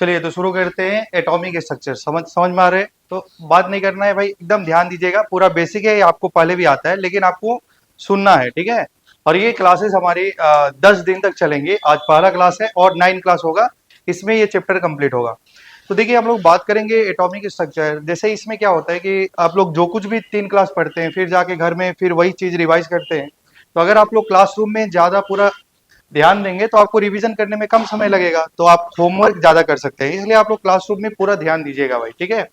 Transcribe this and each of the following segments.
चलिए तो शुरू करते हैं। एटॉमिक स्ट्रक्चर समझ समझ में आ रहे हैं? तो बात नहीं करना है भाई, एकदम ध्यान दीजिएगा। पूरा बेसिक है, ये आपको पहले भी आता है, लेकिन आपको सुनना है, ठीक है। और ये क्लासेस हमारी 10 दिन तक चलेंगे। आज पहला क्लास है और 9 क्लास होगा, इसमें ये चैप्टर कंप्लीट होगा। तो देखिए हम लोग बात करेंगे एटॉमिक स्ट्रक्चर। जैसे इसमें क्या होता है कि आप लोग जो कुछ भी 3 क्लास पढ़ते हैं, फिर जाके घर में फिर वही चीज रिवाइज करते हैं। तो अगर आप लोग क्लासरूम में ज्यादा पूरा ध्यान देंगे तो आपको रिवीजन करने में कम समय लगेगा, तो आप होमवर्क ज्यादा कर सकते हैं। इसलिए आप लोग क्लासरूम में पूरा ध्यान दीजिएगा भाई, ठीक है।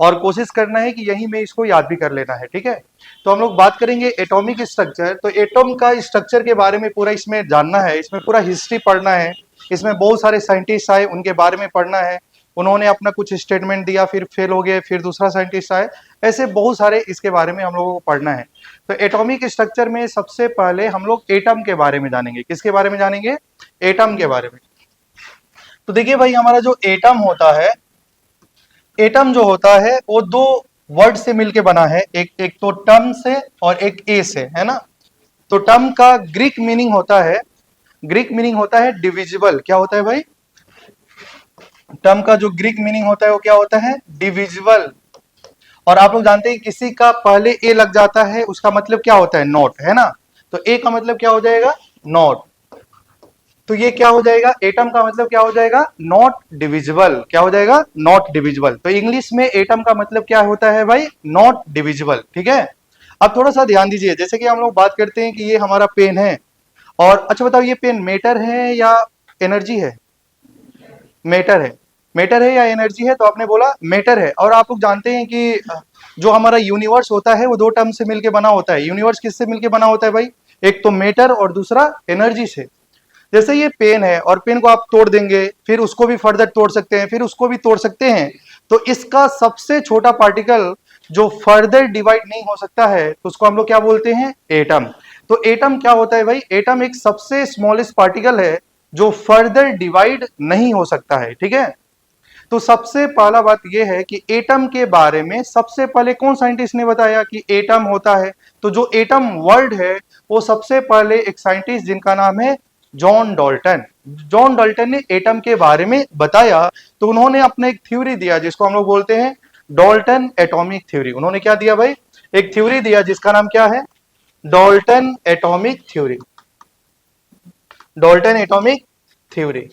और कोशिश करना है कि यहीं में इसको याद भी कर लेना है, ठीक है। तो हम लोग बात करेंगे एटॉमिक स्ट्रक्चर। तो एटॉम का स्ट्रक्चर के बारे में पूरा इसमें जानना है, इसमें पूरा हिस्ट्री पढ़ना है। इसमें बहुत सारे साइंटिस्ट आए, उनके बारे में पढ़ना है। उन्होंने अपना कुछ स्टेटमेंट दिया, फिर फेल हो गए, फिर दूसरा साइंटिस्ट आए। ऐसे बहुत सारे इसके बारे में हम लोगों को पढ़ना है। तो एटॉमिक स्ट्रक्चर में सबसे पहले हम लोग एटम के बारे में जानेंगे। किसके बारे में जानेंगे? एटम के बारे में। तो देखिए भाई, हमारा जो एटम होता है, एटम जो होता है वो दो वर्ड से मिलके बना है। एक एक तो टर्म से और एक ए से, है ना। तो टर्म का ग्रीक मीनिंग होता है, ग्रीक मीनिंग होता है डिविजिबल। क्या होता है भाई? टर्म का जो ग्रीक मीनिंग होता है वो क्या होता है? डिविजिबल। और आप लोग जानते हैं किसी का पहले ए लग जाता है, उसका मतलब क्या होता है? नॉट, है ना। तो ए का मतलब क्या हो जाएगा? नॉट। तो ये क्या हो जाएगा? एटम का मतलब क्या हो जाएगा? Not divisible. क्या हो जाएगा? Not divisible. तो इंग्लिश में एटम का मतलब क्या होता है भाई? नॉट डिविजिबल, ठीक है। अब थोड़ा सा ध्यान दीजिए। जैसे कि हम लोग बात करते हैं कि ये हमारा पेन है, और अच्छा बताओ, ये पेन मैटर है या एनर्जी है? मैटर है। मैटर है या एनर्जी है? तो आपने बोला मैटर है। और आप लोग जानते हैं कि जो हमारा यूनिवर्स होता है वो दो टर्म से मिलकर बना होता है। यूनिवर्स किससे मिलकर बना होता है भाई? एक तो मैटर और दूसरा एनर्जी से। जैसे ये पेन है, और पेन को आप तोड़ देंगे, फिर उसको भी फर्दर तोड़ सकते हैं, फिर उसको भी तोड़ सकते हैं। तो इसका सबसे छोटा पार्टिकल जो फर्दर डिवाइड नहीं हो सकता है, तो उसको हम लोग क्या बोलते हैं? एटम। तो एटम क्या होता है भाई? एटम एक सबसे स्मॉलेस्ट पार्टिकल है जो फर्दर डिवाइड नहीं हो सकता है, ठीक है। तो सबसे पहला बात यह है कि एटम के बारे में सबसे पहले कौन साइंटिस्ट ने बताया कि एटम होता है? तो जो एटम वर्ड है वो सबसे पहले एक साइंटिस्ट जिनका नाम है जॉन डाल्टन। जॉन डाल्टन ने एटम के बारे में बताया। तो उन्होंने अपना एक थ्योरी दिया जिसको हम लोग बोलते हैं डाल्टन एटॉमिक थ्योरी। उन्होंने क्या दिया भाई? एक थ्योरी दिया जिसका नाम क्या है? Dalton atomic theory. Dalton atomic theory,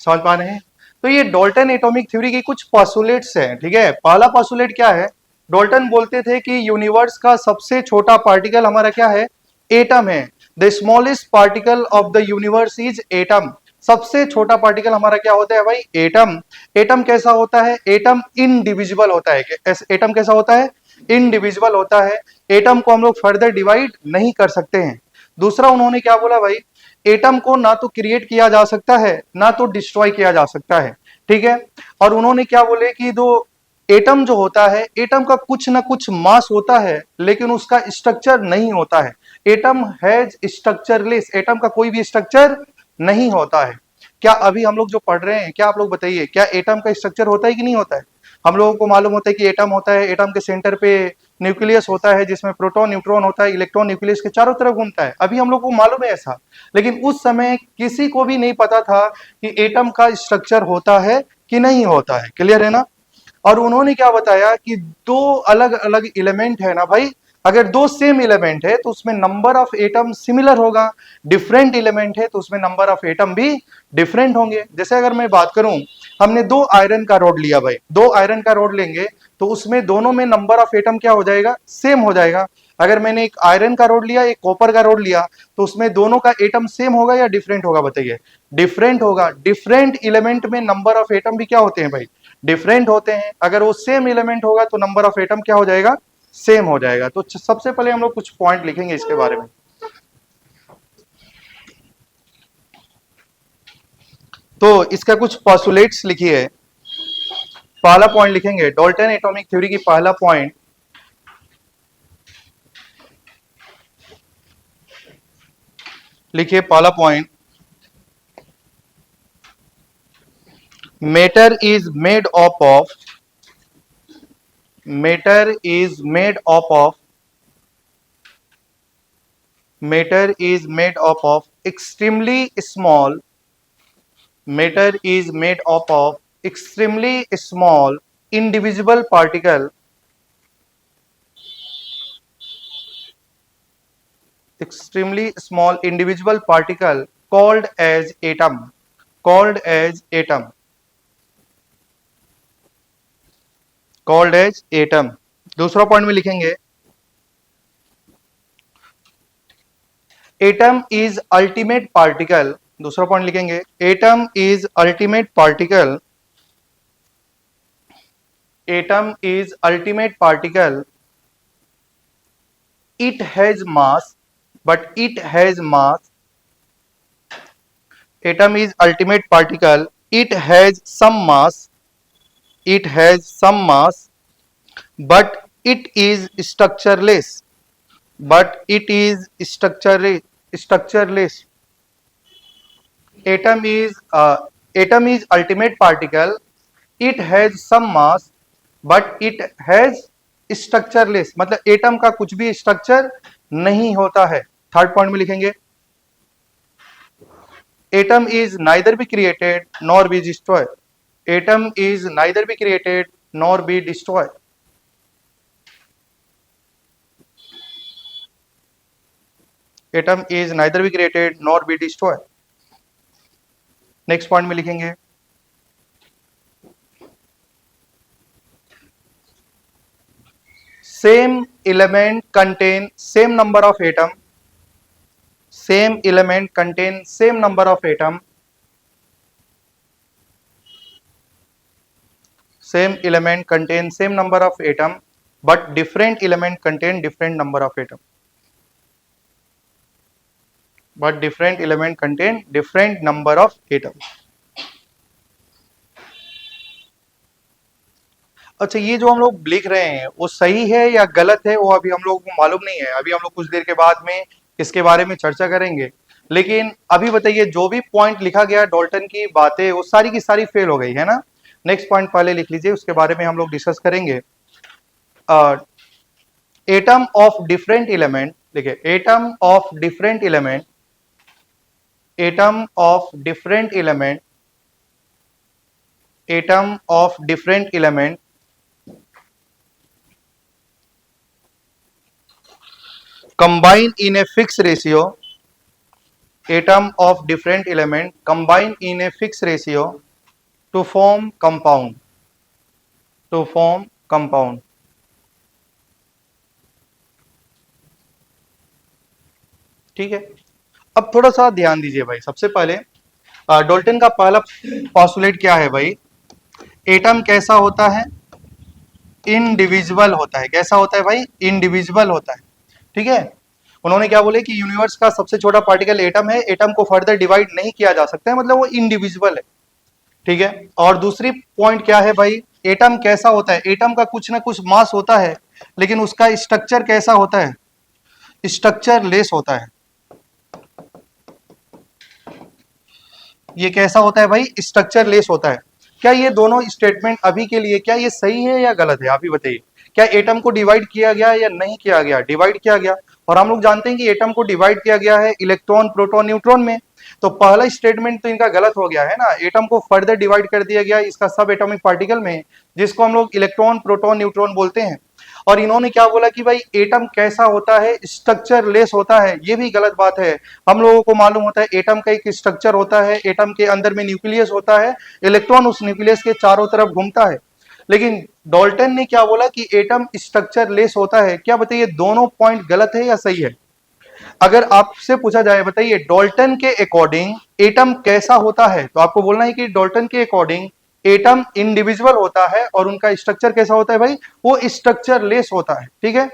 समझ पा रहे हैं? तो ये डाल्टन एटॉमिक थ्योरी की कुछ पॉस्टुलेट्स हैं, ठीक है। पहला पॉस्टुलेट क्या है? डाल्टन बोलते थे कि यूनिवर्स का सबसे छोटा पार्टिकल हमारा क्या है? एटम है। The smallest particle of the universe is atom. सबसे छोटा पार्टिकल हमारा क्या होता है भाई? एटम। एटम कैसा होता है? एटम इनडिविजिबल होता है। एटम कैसा होता है? इनडिविजिबल होता है। एटम को हम लोग फर्दर डिवाइड नहीं कर सकते हैं। दूसरा उन्होंने क्या बोला भाई? एटम को ना तो क्रिएट किया जा सकता है, ना तो डिस्ट्रॉय किया जा सकता है, ठीक है। और उन्होंने क्या बोले कि जो एटम जो होता है, एटम का कुछ ना कुछ मास होता है, लेकिन उसका स्ट्रक्चर नहीं होता है। Atom has structureless. एटम का कोई भी स्ट्रक्चर नहीं होता है। क्या अभी हम लोग जो पढ़ रहे हैं, क्या आप लोग बताइए, क्या एटम का स्ट्रक्चर होता है कि नहीं होता है? हम लोगों को मालूम होता है कि एटम होता है, एटम के सेंटर पे न्यूक्लियस होता है जिसमें प्रोटॉन न्यूट्रॉन होता है, इलेक्ट्रॉन न्यूक्लियस के चारों तरफ घूमता है। अभी हम लोग को मालूम है ऐसा। लेकिन उस समय किसी को भी नहीं पता था कि एटम का स्ट्रक्चर होता है कि नहीं होता है। क्लियर है ना। और उन्होंने क्या बताया कि दो अलग अलग एलिमेंट है ना भाई, अगर दो सेम एलिमेंट है तो उसमें नंबर ऑफ एटम सिमिलर होगा। डिफरेंट एलिमेंट है तो उसमें नंबर ऑफ एटम भी डिफरेंट होंगे। जैसे अगर मैं बात करूं, हमने दो आयरन का रॉड लिया भाई, दो आयरन का रॉड लेंगे तो उसमें दोनों में नंबर ऑफ एटम क्या हो जाएगा? सेम हो जाएगा। अगर मैंने एक आयरन का रॉड लिया, एक कॉपर का रॉड लिया, तो उसमें दोनों का एटम सेम होगा या डिफरेंट होगा? बताइए। डिफरेंट होगा। डिफरेंट एलिमेंट में नंबर ऑफ एटम भी क्या होते हैं भाई? डिफरेंट होते हैं। अगर वो सेम एलिमेंट होगा तो नंबर ऑफ एटम क्या हो जाएगा? सेम हो जाएगा। तो सबसे पहले हम लोग कुछ पॉइंट लिखेंगे इसके बारे में। तो इसका कुछ पॉस्टुलेट्स लिखिए। पहला पॉइंट लिखेंगे डाल्टन एटॉमिक थ्योरी की। पहला पॉइंट लिखिए। पहला point, matter is made up of, matter is made up of, matter is made up of extremely small, matter is made up of extremely small indivisible particle, extremely small individual particle called as atom, called as atom, called as atom. दूसरा point में लिखेंगे atom is ultimate particle, दूसरा point लिखेंगे atom is ultimate particle, atom is ultimate particle, it has mass, but it has mass, atom is ultimate particle, it has some mass, it has some mass, but it is structureless, but it is structureless. Atom is ultimate particle, it has some mass, but it has structureless, मतलब atom का कुछ भी structure नहीं होता है. Third point में लिखेंगे atom is neither be created nor be destroy, atom is neither be created nor be destroy. Atom is neither be created nor be destroy. Next point में लिखेंगे same element contain same number of atom, same element contain same number of atom, same element contain same number of atom, but different element contain different number of atom, but different element contain different number of atom. अच्छा, ये जो हम लोग लिख रहे हैं वो सही है या गलत है वो अभी हम लोगों को मालूम नहीं है. अभी हम लोग कुछ देर के बाद में इसके बारे में चर्चा करेंगे. लेकिन अभी बताइए जो भी पॉइंट लिखा गया डॉल्टन की बातें वो सारी की सारी फेल हो गई है ना. नेक्स्ट पॉइंट पहले लिख लीजिए, उसके बारे में हम लोग डिस्कस करेंगे. एटम ऑफ डिफरेंट एलिमेंट, देखिए atom of different element, atom of different element, atom of different element combine in a fixed ratio, atom of different element combine in a fixed ratio to form compound, to form compound. ठीक है, अब थोड़ा सा ध्यान दीजिए भाई. सबसे पहले डॉल्टन का पहला पॉस्टुलेट क्या है भाई? एटम कैसा होता है? इंडिविजुअल होता है. कैसा होता है भाई? इंडिविजुअल होता है. ठीक है, उन्होंने क्या बोले कि यूनिवर्स का सबसे छोटा पार्टिकल एटम है, एटम को फर्दर डिवाइड नहीं किया जा सकता है, मतलब वो इंडिविजुअल है. ठीक है, और दूसरी पॉइंट क्या है भाई? एटम कैसा होता है? एटम का कुछ ना कुछ मास होता है, लेकिन उसका स्ट्रक्चर कैसा होता है? स्ट्रक्चर लेस होता है. ये कैसा होता है भाई? स्ट्रक्चर लेस होता है. क्या ये दोनों स्टेटमेंट अभी के लिए क्या ये सही है या गलत है? आप ही बताइए. क्या एटम को डिवाइड किया गया या नहीं किया गया? डिवाइड किया गया. और हम लोग जानते हैं कि एटम को डिवाइड किया गया है इलेक्ट्रॉन, प्रोटॉन, न्यूट्रॉन में. तो पहला स्टेटमेंट तो इनका गलत हो गया है ना. एटम को फर्दर डिवाइड कर दिया गया इसका सब एटॉमिक पार्टिकल में, जिसको हम लोग इलेक्ट्रॉन, प्रोटॉन, न्यूट्रॉन बोलते हैं. और इन्होंने क्या बोला कि भाई एटम कैसा होता है? स्ट्रक्चर लेस होता है. ये भी गलत बात है. हम लोगों को मालूम होता है एटम का एक स्ट्रक्चर होता है, एटम के अंदर में न्यूक्लियस होता है, इलेक्ट्रॉन उस न्यूक्लियस के चारों तरफ घूमता है. लेकिन डॉल्टन ने क्या बोला कि एटम स्ट्रक्चर लेस होता है. क्या बताइए दोनों पॉइंट गलत है या सही है? अगर आपसे पूछा जाए बताइए डॉल्टन के अकॉर्डिंग एटम कैसा होता है, तो आपको बोलना है कि डॉल्टन के अकॉर्डिंग एटम इंडिविजुअल होता है और उनका स्ट्रक्चर कैसा होता है भाई? वो स्ट्रक्चर लेस होता है. ठीक है,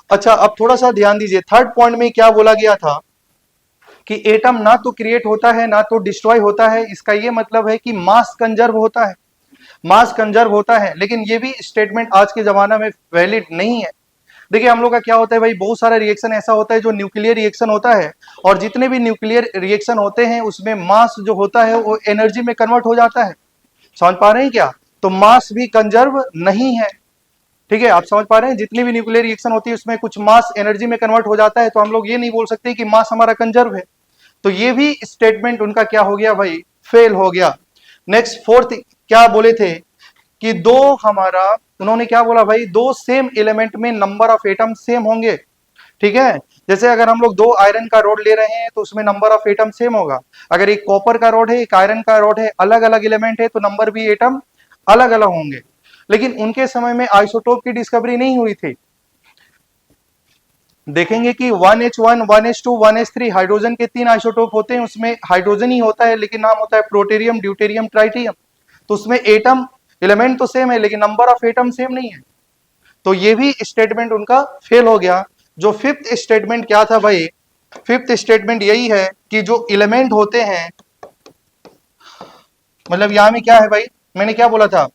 अच्छा अब थोड़ा सा ध्यान दीजिए. थर्ड पॉइंट में क्या बोला गया था कि एटम ना तो क्रिएट होता है ना तो डिस्ट्रॉय होता है. इसका ये मतलब है कि मास कंजर्व होता है, मास कंजर्व होता है. लेकिन ये भी स्टेटमेंट आज के जमाना में वैलिड नहीं है. देखिए हम लोग का क्या होता है भाई, बहुत सारा रिएक्शन ऐसा होता है जो न्यूक्लियर रिएक्शन होता है, और जितने भी न्यूक्लियर रिएक्शन होते हैं उसमें मास जो होता है वो एनर्जी में कन्वर्ट हो जाता है. समझ पा रहे हैं क्या? तो मास भी कंजर्व नहीं है. ठीक है, आप समझ पा रहे हैं? जितनी भी न्यूक्लियर रिएक्शन होती है उसमें कुछ मास एनर्जी में कन्वर्ट हो जाता है, तो हम लोग ये नहीं बोल सकते कि मास हमारा कंजर्व है. तो ये भी स्टेटमेंट उनका क्या हो गया भाई? फेल हो गया। नेक्स्ट फोर्थ क्या बोले थे कि दो हमारा, उन्होंने क्या बोला भाई, दो सेम एलिमेंट में नंबर ऑफ एटम सेम होंगे, ठीक है। जैसे अगर हम लोग दो आयरन का रोड ले रहे हैं तो उसमें नंबर ऑफ एटम सेम होगा। अगर एक कॉपर का रोड है, एक आयरन का रोड है, अलग अलग एलिमेंट है तो नंबर भी एटम अलग अलग होंगे। लेकिन उनके समय में आइसोटोप की डिस्कवरी नहीं हुई थी। देखेंगे कि 1H1, 1H2, 1H3 हाइड्रोजन के 3 आइसोटोप होते हैं, उसमें हाइड्रोजन ही होता है लेकिन नाम होता है प्रोटेरियम, ड्यूटेरियम, ट्राइटियम। तो उसमें एटम एलिमेंट तो सेम है लेकिन नंबर ऑफ एटम सेम नहीं है। तो ये भी स्टेटमेंट उनका फेल हो गया। जो फिफ्थ स्टेटमेंट क्या था भाई, फिफ्थ स्टेटमेंट यही है कि जो एलिमेंट होते हैं, मतलब यहां में क्या है भाई, मैंने क्या बोला था,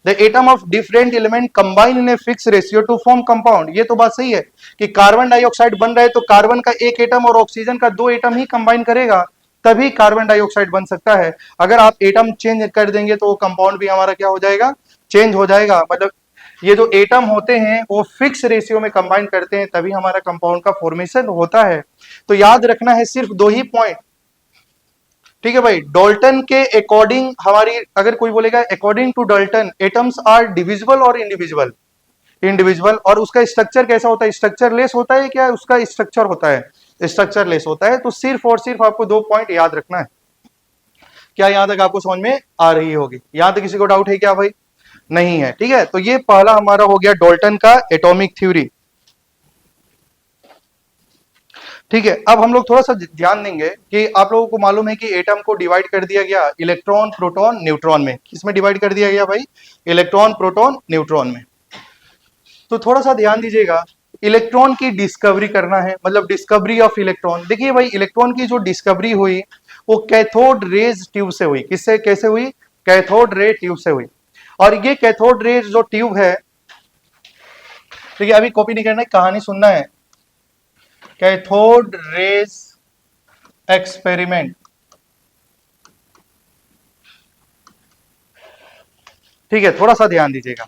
the atom of different element combine in a fix ratio two form compound. ये तो बात सही है कि कार्बन डाइऑक्साइड बन रहा है तो कार्बन का एक एटम और ऑक्सीजन का दो एटम ही कंबाइन करेगा तभी कार्बन डाइऑक्साइड बन सकता है। अगर आप एटम चेंज कर देंगे तो वो कंपाउंड भी हमारा क्या हो जाएगा, चेंज हो जाएगा। मतलब ये जो एटम होते हैं वो फिक्स रेशियो में कंबाइन करते हैं तभी हमारा कंपाउंड का फॉर्मेशन होता है। तो याद रखना है सिर्फ दो ही पॉइंट, ठीक है भाई। डाल्टन के अकॉर्डिंग हमारी, अगर कोई बोलेगा according to Dalton atoms are divisible और इंडिविजुअल, इंडिविजुअल, और उसका स्ट्रक्चर कैसा होता है, स्ट्रक्चर लेस होता है क्या, उसका स्ट्रक्चर होता है, स्ट्रक्चर लेस होता है। तो सिर्फ और सिर्फ आपको दो पॉइंट याद रखना है। क्या यहां तक आपको समझ में आ रही होगी? यहां तक किसी को डाउट है क्या भाई? नहीं है, ठीक है। तो ये पहला हमारा हो गया डाल्टन का एटॉमिक थ्योरी, ठीक है। अब हम लोग थोड़ा सा ध्यान देंगे कि आप लोगों को मालूम है कि एटम को डिवाइड कर दिया गया इलेक्ट्रॉन, प्रोटॉन, न्यूट्रॉन में। किसमें डिवाइड कर दिया गया भाई? इलेक्ट्रॉन, प्रोटॉन, न्यूट्रॉन में। तो थोड़ा सा ध्यान दीजिएगा, इलेक्ट्रॉन की डिस्कवरी करना है, मतलब डिस्कवरी ऑफ इलेक्ट्रॉन। देखिए भाई, इलेक्ट्रॉन की जो डिस्कवरी हुई वो कैथोड रेज ट्यूब से हुई। किससे, कैसे हुई? कैथोड रे ट्यूब से हुई। और ये कैथोड रेज जो ट्यूब है, देखिए अभी कॉपी नहीं करना है, कहानी सुनना है। कैथोड रेज एक्सपेरिमेंट, ठीक है, थोड़ा सा ध्यान दीजिएगा।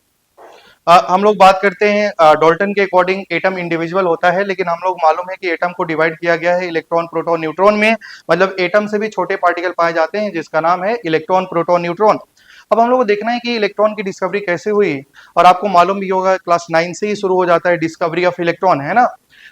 हम लोग बात करते हैं डाल्टन के अकॉर्डिंग एटम इंडिविजुअल होता है, लेकिन हम लोग मालूम है कि एटम को डिवाइड किया गया है इलेक्ट्रॉन, प्रोटॉन, न्यूट्रॉन में। मतलब एटम से भी छोटे पार्टिकल पाए जाते हैं जिसका नाम है इलेक्ट्रॉन, प्रोटॉन, न्यूट्रॉन। अब हम लोग को देखना है कि इलेक्ट्रॉन की डिस्कवरी कैसे हुई, और आपको मालूम भी होगा क्लास 9 से ही शुरू हो जाता है डिस्कवरी ऑफ इलेक्ट्रॉन, है ना।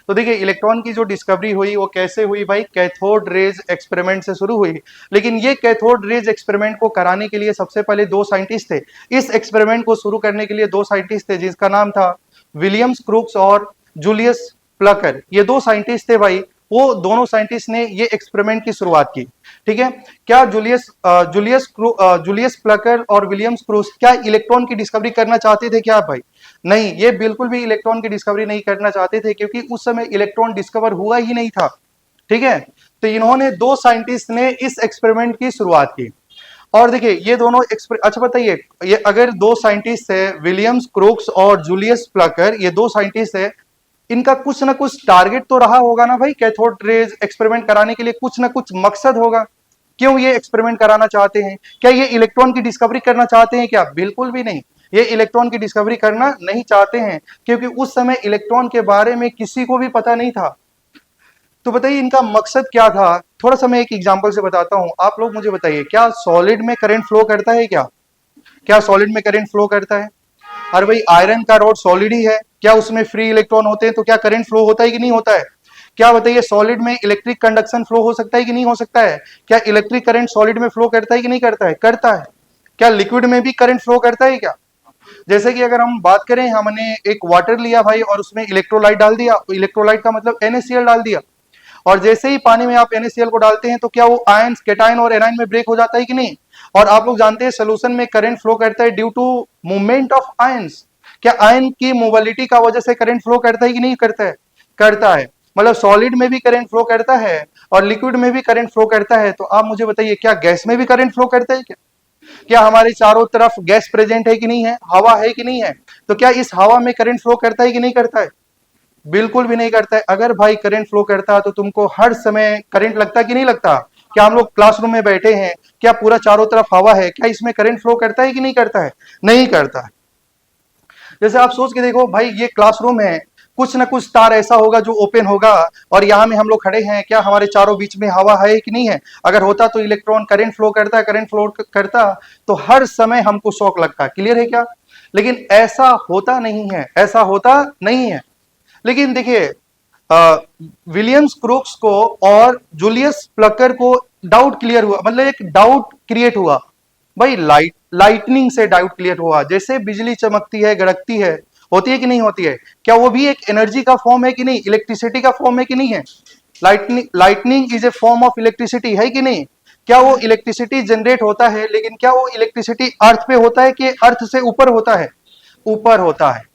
तो देखिए इलेक्ट्रॉन की जो डिस्कवरी हुई वो कैसे हुई भाई? कैथोड रेज एक्सपेरिमेंट से शुरू हुई। लेकिन ये कैथोड रेज एक्सपेरिमेंट को कराने के लिए सबसे पहले दो साइंटिस्ट थे। इस एक्सपेरिमेंट को शुरू करने के लिए दो साइंटिस्ट थे जिसका नाम था विलियम्स क्रूक्स और जूलियस प्लकर। ये दो साइंटिस्ट थे भाई, वो दोनों साइंटिस्ट ने ये एक्सपेरिमेंट की शुरुआत की, ठीक है। क्या जूलियस प्लकर और विलियम्स क्रूक्स क्या इलेक्ट्रॉन की डिस्कवरी करना चाहते थे क्या भाई? नहीं, ये बिल्कुल भी इलेक्ट्रॉन की डिस्कवरी नहीं करना चाहते थे, क्योंकि उस समय इलेक्ट्रॉन डिस्कवर हुआ ही नहीं था, ठीक है। तो इन्होंने, दो साइंटिस्ट ने इस एक्सपेरिमेंट की शुरुआत की। और देखिए ये दोनों अच्छा बताइए, ये अगर दो साइंटिस्ट है विलियम्स क्रूक्स और जूलियस प्लकर, ये दो साइंटिस्ट है, इनका कुछ ना कुछ टारगेट तो रहा होगा ना भाई, कैथोड रेज एक्सपेरिमेंट कराने के लिए कुछ ना कुछ मकसद होगा। क्यों ये एक्सपेरिमेंट कराना चाहते हैं? क्या ये इलेक्ट्रॉन की डिस्कवरी करना चाहते हैं क्या? बिल्कुल भी नहीं, ये इलेक्ट्रॉन की डिस्कवरी करना नहीं चाहते हैं, क्योंकि उस समय इलेक्ट्रॉन के बारे में किसी को भी पता नहीं था। तो बताइए इनका मकसद क्या था? थोड़ा सा मैं एक एग्जांपल से बताता हूं, आप लोग मुझे बताइए, क्या सॉलिड में करंट फ्लो करता है क्या? क्या सॉलिड में करंट फ्लो करता है? अरे भाई, आयरन का रॉड सॉलिड ही है, क्या उसमें फ्री इलेक्ट्रॉन होते हैं? तो क्या करंट फ्लो होता है कि नहीं होता है? क्या बताइए, सॉलिड में इलेक्ट्रिक कंडक्शन फ्लो हो सकता है कि नहीं हो सकता है? क्या इलेक्ट्रिक करंट सॉलिड में फ्लो करता है कि नहीं करता है? करता है। क्या लिक्विड में भी करंट फ्लो करता है क्या? जैसे कि अगर हम बात करें, हमने एक वाटर लिया भाई और उसमें इलेक्ट्रोलाइट डाल दिया, इलेक्ट्रोलाइट का मतलब NaCl डाल दिया, और जैसे ही पानी में आप NaCl को डालते हैं तो क्या वो आयंस कैटायन और एनायन में ब्रेक हो जाता है कि नहीं? और आप लोग जानते हैं सोल्यूशन में करंट फ्लो करता है due to movement of ions. क्या आयन की मोबिलिटी का वजह से करंट फ्लो करता है कि नहीं करता है? करता है। मतलब सॉलिड में भी करंट फ्लो करता है और लिक्विड में भी करंट फ्लो करता है। तो आप मुझे बताइए, क्या गैस में भी करंट फ्लो करता है क्या? क्या हमारे चारों तरफ गैस प्रेजेंट है कि नहीं है, हवा है कि नहीं है? तो क्या इस हवा में करंट फ्लो करता है कि नहीं करता है? बिल्कुल भी नहीं करता है। अगर भाई करंट फ्लो करता है तो तुमको हर समय करंट लगता कि नहीं लगता? क्या हम लोग क्लासरूम में बैठे हैं, क्या पूरा चारों तरफ हवा है, क्या इसमें करंट फ्लो करता है कि नहीं करता है? नहीं करता है। जैसे आप सोच के देखो भाई, ये क्लासरूम है, कुछ ना कुछ तार ऐसा होगा जो ओपन होगा, और यहाँ में हम लोग खड़े हैं, क्या हमारे चारों बीच में हवा है कि नहीं है? अगर होता तो इलेक्ट्रॉन करंट फ्लो करता है, करंट फ्लो करता तो हर समय हमको शॉक लगता। क्लियर है क्या? लेकिन ऐसा होता नहीं है, ऐसा होता नहीं है। लेकिन देखिए विलियम्स क्रूक्स को और जूलियस प्लकर को डाउट क्लियर हुआ, मतलब एक डाउट क्रिएट हुआ भाई, लाइटनिंग से डाउट क्लियर हुआ। जैसे बिजली चमकती है, गड़कती है, होती है कि नहीं होती है? क्या वो भी एक एनर्जी का फॉर्म है कि नहीं? इलेक्ट्रिसिटी का फॉर्म है कि नहीं है? Lightning is a form of electricity, है कि नहीं? क्या वो इलेक्ट्रिसिटी जनरेट होता है, लेकिन क्या वो इलेक्ट्रिसिटी अर्थ पे होता है कि अर्थ से ऊपर होता है? ऊपर होता है।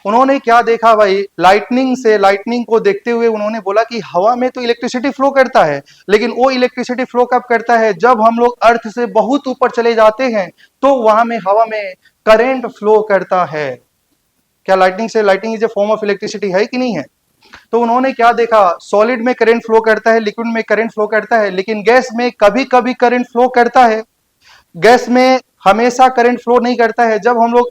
उन्होंने क्या देखा भाई, लाइटनिंग को देखते हुए उन्होंने बोला कि हवा में तो इलेक्ट्रिसिटी फ्लो करता है, लेकिन वो इलेक्ट्रिसिटी फ्लो कब करता है? जब हम लोग अर्थ से बहुत ऊपर चले जाते हैं, तो वहां में हवा में करंट फ्लो करता है। क्या lightning is a form of electricity, है कि नहीं है? तो उन्होंने क्या देखा, सॉलिड में करंट फ्लो करता है, लिक्विड में करंट फ्लो करता है, लेकिन गैस में कभी कभी करंट फ्लो करता है। गैस में हमेशा करंट फ्लो नहीं करता है। जब हम लोग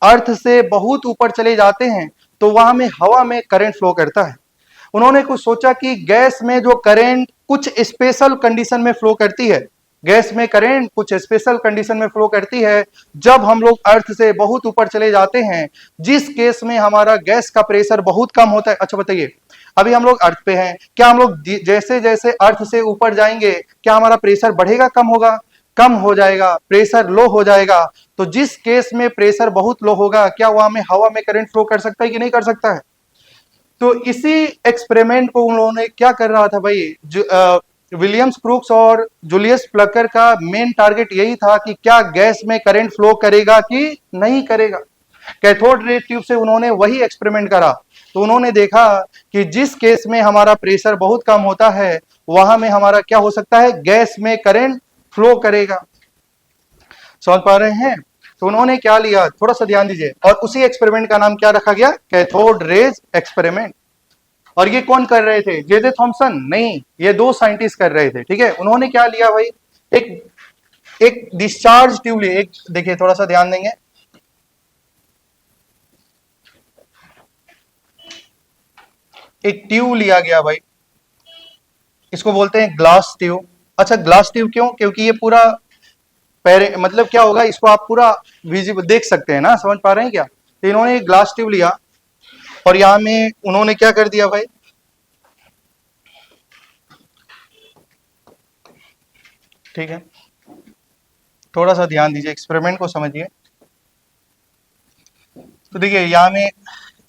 अर्थ से बहुत ऊपर चले जाते हैं, तो वहां में हवा में करंट फ्लो करता है। उन्होंने कुछ सोचा कि गैस में जो करंट कुछ स्पेशल कंडीशन में फ्लो करती है, गैस में करंट कुछ स्पेशल कंडीशन में फ्लो करती है जब हम लोग अर्थ से बहुत ऊपर चले जाते हैं, जिस केस में हमारा गैस का प्रेशर बहुत कम होता है। अच्छा बताइए, अभी हम लोग अर्थ पे हैं, क्या हम लोग जैसे जैसे अर्थ से ऊपर जाएंगे, क्या हमारा प्रेशर बढ़ेगा, कम होगा? कम हो जाएगा, प्रेशर लो हो जाएगा। तो जिस केस में प्रेशर बहुत लो होगा, क्या वहां में हवा में करंट फ्लो कर सकता है कि नहीं कर सकता है? तो इसी एक्सपेरिमेंट को उन्होंने क्या कर रहा था भाई, विलियम्स क्रूक्स और जूलियस प्लकर का मेन टारगेट यही था कि क्या गैस में करंट फ्लो करेगा कि नहीं करेगा। कैथोड रे ट्यूब से उन्होंने वही एक्सपेरिमेंट करा। तो उन्होंने देखा कि जिस केस में हमारा प्रेशर बहुत कम होता है, वहां में हमारा क्या हो सकता है, गैस में करंट फ्लो करेगा। समझ पा रहे हैं? तो उन्होंने क्या लिया, थोड़ा सा ध्यान दीजिए, और उसी एक्सपेरिमेंट का नाम क्या रखा गया, कैथोड रेज एक्सपेरिमेंट। और ये कौन कर रहे थे, जे जे थॉमसन? नहीं, ये दो साइंटिस्ट कर रहे थे। ठीक है, उन्होंने क्या लिया भाई, एक एक डिस्चार्ज ट्यूब ली। एक देखिए, थोड़ा सा ध्यान देंगे, एक ट्यूब लिया गया भाई, इसको बोलते हैं ग्लास ट्यूब। अच्छा, ग्लास ट्यूब क्यों? क्योंकि ये पूरा मतलब क्या होगा, इसको आप पूरा विजिबल देख सकते हैं ना, समझ पा रहे हैं क्या? तो इन्होंने एक ग्लास ट्यूब लिया, और यहां में उन्होंने क्या कर दिया भाई, ठीक है, थोड़ा सा ध्यान दीजिए, एक्सपेरिमेंट को समझिए। तो देखिए, यहाँ में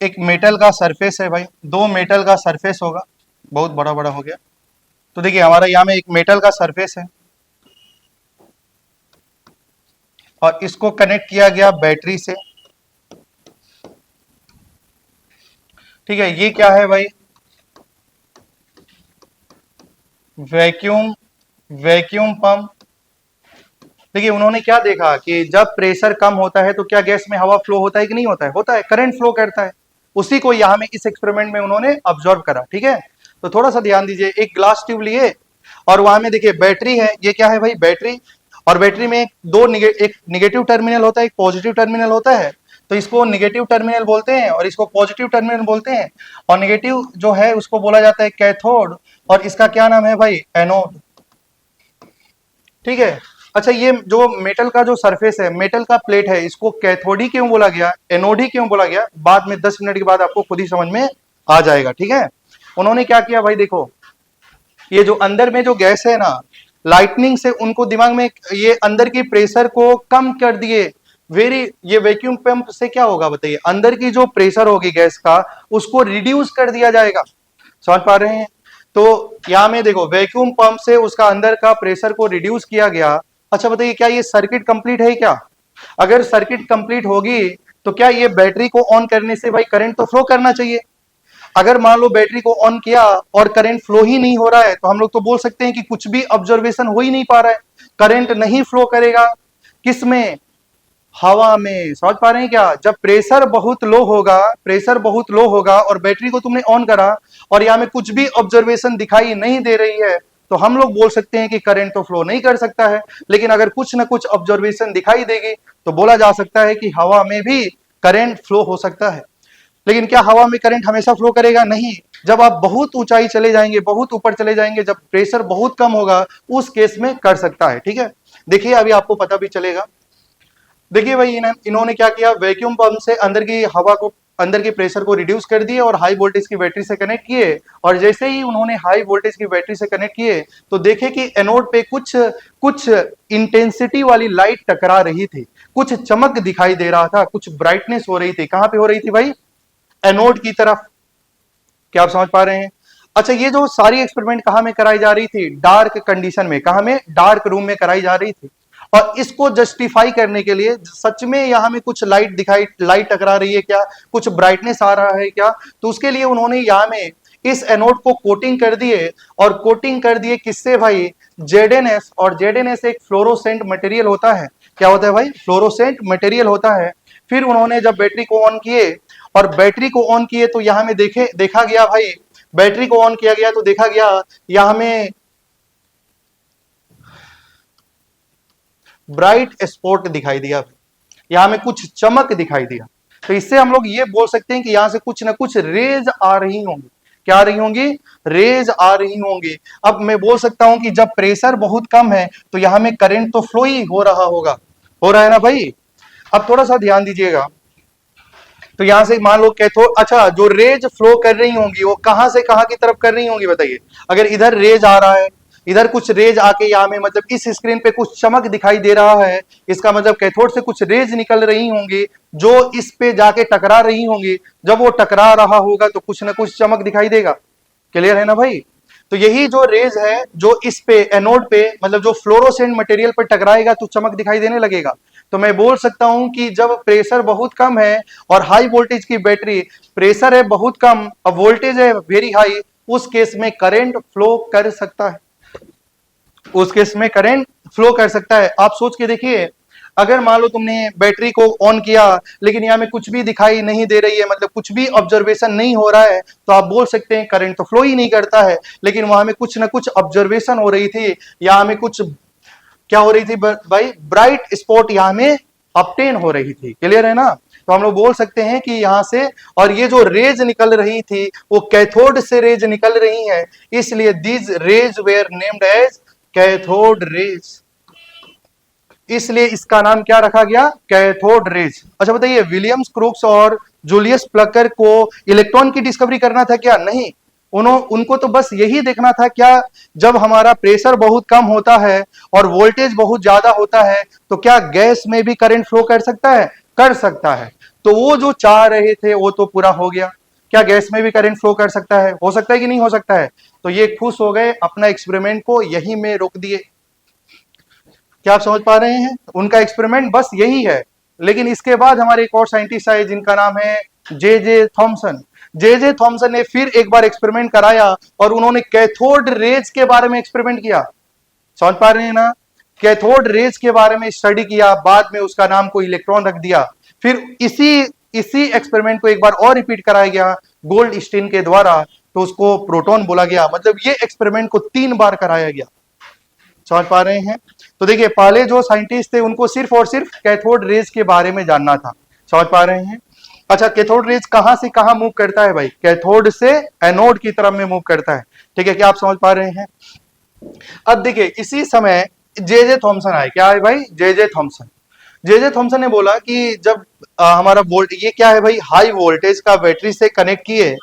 एक मेटल का सरफेस है भाई, दो मेटल का सरफेस होगा, बहुत बड़ा बड़ा हो गया। तो देखिए, हमारा यहाँ में एक मेटल का सरफेस है, और इसको कनेक्ट किया गया बैटरी से। ठीक है, ये क्या है भाई, वैक्यूम वैक्यूम पंप। देखिए, उन्होंने क्या देखा कि जब प्रेशर कम होता है, तो क्या गैस में हवा फ्लो होता है कि नहीं होता है? होता है, करंट फ्लो करता है। उसी को यहाँ में इस एक्सपेरिमेंट में उन्होंने ऑब्जर्व करा। ठीक है, तो थोड़ा सा ध्यान दीजिए, एक ग्लास ट्यूब लिए, और वहां में देखिए बैटरी है। ये क्या है भाई, बैटरी। और बैटरी में एक निगेटिव टर्मिनल होता है, एक पॉजिटिव टर्मिनल होता है। तो इसको निगेटिव टर्मिनल बोलते हैं, और इसको पॉजिटिव टर्मिनल बोलते हैं। और निगेटिव जो है उसको बोला जाता है कैथोड, और इसका क्या नाम है भाई, एनोड। ठीक है। अच्छा, ये जो मेटल का जो सरफेस है, मेटल का प्लेट है, इसको कैथोड ही क्यों बोला गया, एनोड ही क्यों बोला गया, बाद में 10 मिनट के बाद आपको खुद ही समझ में आ जाएगा। ठीक है, उन्होंने क्या किया भाई, देखो, ये जो अंदर में जो गैस है ना, लाइटनिंग से उनको दिमाग में ये अंदर की प्रेशर को कम कर दिए। ये वैक्यूम पंप से क्या होगा बताइए, अंदर की जो प्रेशर होगी गैस का, उसको रिड्यूस कर दिया जाएगा। समझ पा रहे हैं? तो यहां में देखो, वैक्यूम पंप से उसका अंदर का प्रेशर को रिड्यूस किया गया। अच्छा बताइए, क्या ये सर्किट कंप्लीट है क्या? अगर सर्किट कंप्लीट होगी, तो क्या ये बैटरी को ऑन करने से भाई करंट तो फ्लो करना चाहिए। अगर मान लो बैटरी को ऑन किया और करंट फ्लो ही नहीं हो रहा है, तो हम लोग तो बोल सकते हैं कि कुछ भी ऑब्जर्वेशन हो ही नहीं पा रहा है, करंट नहीं फ्लो करेगा। किसमें? हवा में। समझ पा रहे हैं क्या? जब प्रेशर बहुत लो होगा, प्रेशर बहुत लो होगा, और बैटरी को तुमने ऑन करा, और यहाँ में कुछ भी ऑब्जर्वेशन दिखाई नहीं दे रही है, तो हम लोग बोल सकते हैं कि करंट तो फ्लो नहीं कर सकता है। लेकिन अगर कुछ ना कुछ ऑब्जर्वेशन दिखाई देगी, तो बोला जा सकता है कि हवा में भी करंट फ्लो हो सकता है। लेकिन क्या हवा में करंट हमेशा फ्लो करेगा? नहीं। जब आप बहुत ऊंचाई चले जाएंगे, बहुत ऊपर चले जाएंगे, जब प्रेशर बहुत कम होगा, उस केस में कर सकता है। ठीक है, देखिए अभी आपको पता भी चलेगा। देखिए भाई इन्होंने क्या किया, वैक्यूम पंप से अंदर की हवा को, अंदर के प्रेशर को रिड्यूस कर दिए और हाई वोल्टेज की बैटरी से कनेक्ट किए। और जैसे ही उन्होंने हाई वोल्टेज की बैटरी से कनेक्ट किए तो देखे कि एनोड पे कुछ कुछ इंटेंसिटी वाली लाइट टकरा रही थी, कुछ चमक दिखाई दे रहा था, कुछ ब्राइटनेस हो रही थी। कहां पे हो रही थी भाई? एनोड की तरफ। क्या आप समझ पा रहे हैं? अच्छा, ये जो सारी एक्सपेरिमेंट कहां में कराई जा रही थी? डार्क कंडीशन में। कहां में? डार्क रूम में कराई जा रही थी। और इसको जस्टिफाई करने के लिए सच में यहां में कुछ लाइट टकरा रही है क्या, कुछ ब्राइटनेस आ रहा है क्या, तो उसके लिए उन्होंने यहां में इस एनोड को कोटिंग कर दिए। और कोटिंग कर दिए किससे भाई? जेडेनएस। और जेडेनएस एक फ्लोरोसेंट मटेरियल होता है। क्या होता है भाई? फ्लोरोसेंट मटेरियल होता है। फिर उन्होंने जब बैटरी को ऑन किए, और बैटरी को ऑन किए तो यहां में देखा गया भाई, बैटरी को ऑन किया गया तो देखा गया यहां में ब्राइट स्पॉट दिखाई दिया, यहां में कुछ चमक दिखाई दिया। तो इससे हम लोग ये बोल सकते हैं कि यहां से कुछ ना कुछ रेज आ रही होंगी। क्या आ रही होंगी? रेज आ रही होंगी। अब मैं बोल सकता हूं कि जब प्रेशर बहुत कम है तो यहां में करंट तो फ्लो ही हो रहा होगा, हो रहा है ना भाई? अब थोड़ा सा ध्यान दीजिएगा। तो यहां से मान लो कैथोड, अच्छा जो रेज फ्लो कर रही होंगी वो कहां से कहां की तरफ कर रही होंगी बताइए? अगर इधर रेज आ रहा है, इधर कुछ रेज आके यहाँ में, मतलब इस स्क्रीन पे कुछ चमक दिखाई दे रहा है, इसका मतलब कैथोड से कुछ रेज निकल रही होंगी जो इस पे जाके टकरा रही होंगी। जब वो टकरा रहा होगा तो कुछ ना कुछ चमक दिखाई देगा। क्लियर है ना भाई? तो यही जो रेज है जो इस पे एनोड पे, मतलब जो फ्लोरोसेंट मटेरियल पर टकराएगा तो चमक दिखाई देने लगेगा। तो मैं बोल सकता हूं कि जब प्रेशर बहुत कम है और हाई वोल्टेज की बैटरी, प्रेशर है बहुत कम और वोल्टेज है वेरी हाई, उस केस में करंट फ्लो कर सकता है। उस केस में करंट फ्लो कर सकता है। आप सोच के देखिए, अगर मान लो तुमने बैटरी को ऑन किया लेकिन यहाँ में कुछ भी दिखाई नहीं दे रही है, मतलब कुछ भी ऑब्जर्वेशन नहीं हो रहा है, तो आप बोल सकते हैं करंट तो फ्लो ही नहीं करता है। लेकिन वहां में कुछ ना कुछ ऑब्जर्वेशन हो रही थी, यहाँ में कुछ क्या हो रही थी भाई? ब्राइट स्पॉट यहाँ में ऑब्टेन हो रही थी। क्लियर है ना? तो हम लोग बोल सकते हैं कि यहां से, और ये जो रेज निकल रही थी वो कैथोड से रेज निकल रही है, इसलिए these rays were named as cathode rays. इसलिए इसका नाम क्या रखा गया? Cathode rays. अच्छा बताइए, विलियम्स क्रूक्स और जूलियस प्लकर को इलेक्ट्रॉन की डिस्कवरी करना था क्या? नहीं। उनको तो बस यही देखना था, क्या जब हमारा प्रेशर बहुत कम होता है और वोल्टेज बहुत ज्यादा होता है तो क्या गैस में भी करंट फ्लो कर सकता है? कर सकता है। तो वो जो चाह रहे थे वो तो पूरा हो गया। क्या गैस में भी करंट फ्लो कर सकता है? हो सकता है कि नहीं हो सकता है? तो ये खुश हो गए, अपना एक्सपेरिमेंट को यहीं में रोक दिए। क्या आप समझ पा रहे हैं? उनका एक्सपेरिमेंट बस यही है। लेकिन इसके बाद हमारे एक और साइंटिस्ट आए जिनका नाम है जे जे थॉमसन। जे जे थॉमसन ने फिर एक बार एक्सपेरिमेंट कराया और उन्होंने कैथोड रेज के बारे में एक्सपेरिमेंट किया। समझ पा रहे हैं ना? कैथोड रेज के बारे में स्टडी किया, बाद में उसका नाम को इलेक्ट्रॉन रख दिया। फिर इसी इसी एक्सपेरिमेंट को एक बार और रिपीट कराया गया गोल्ड स्टीन के द्वारा, तो उसको प्रोटॉन बोला गया। मतलब ये एक्सपेरिमेंट को 3 बार कराया गया। समझ पा रहे हैं? तो देखिए, पहले जो साइंटिस्ट थे उनको सिर्फ और सिर्फ कैथोड रेज के बारे में जानना था। समझ पा रहे हैं? अच्छा, कैथोड रेज कहां से कहां मूव करता है भाई? कैथोड से एनोड की तरफ में मूव करता है। ठीक है, क्या आप समझ पा रहे हैं? अब देखिए, इसी समय जे जे थॉमसन आए। क्या है भाई? जे जे थॉमसन। जे जे थॉमसन ने बोला कि जब हमारा वोल्ट, ये क्या है भाई? हाई वोल्टेज का बैटरी से कनेक्ट किए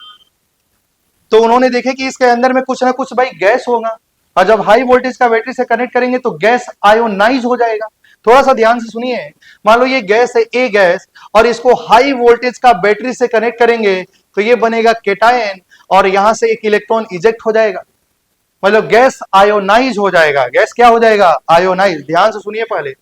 तो उन्होंने देखे कि इसके अंदर में कुछ ना कुछ भाई गैस होगा, और जब हाई वोल्टेज का बैटरी से कनेक्ट करेंगे तो गैस आयोनाइज हो जाएगा। थोड़ा सा ध्यान से सुनिए। मान लो ये गैस है, ए गैस, और इसको हाई वोल्टेज का बैटरी से कनेक्ट करेंगे तो ये बनेगा केटायन, और यहां से एक इलेक्ट्रॉन इजेक्ट हो जाएगा। मतलब गैस आयोनाइज हो जाएगा। गैस क्या हो जाएगा? आयोनाइज। ध्यान से सुनिए पहले।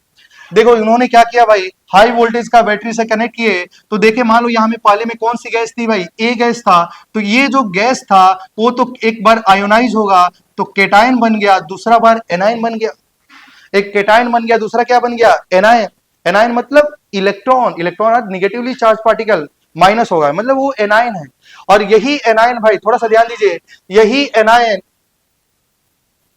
देखो इन्होंने क्या किया भाई, हाई वोल्टेज का बैटरी से कनेक्ट किए तो देखे, मान लो यहाँ में पहले में कौन सी गैस थी भाई? ए गैस था। तो ये जो गैस था वो तो एक बार आयोनाइज होगा तो केटायन बन गया, दूसरा बार एनायन बन गया। एक केटायन बन गया, दूसरा क्या बन गया? एनायन। एनायन मतलब electron, electron negatively charge particle, minus होगा, मतलब वो एनायन है। और यही एनायन भाई, थोड़ा सा ध्यान दीजिए, यही एनायन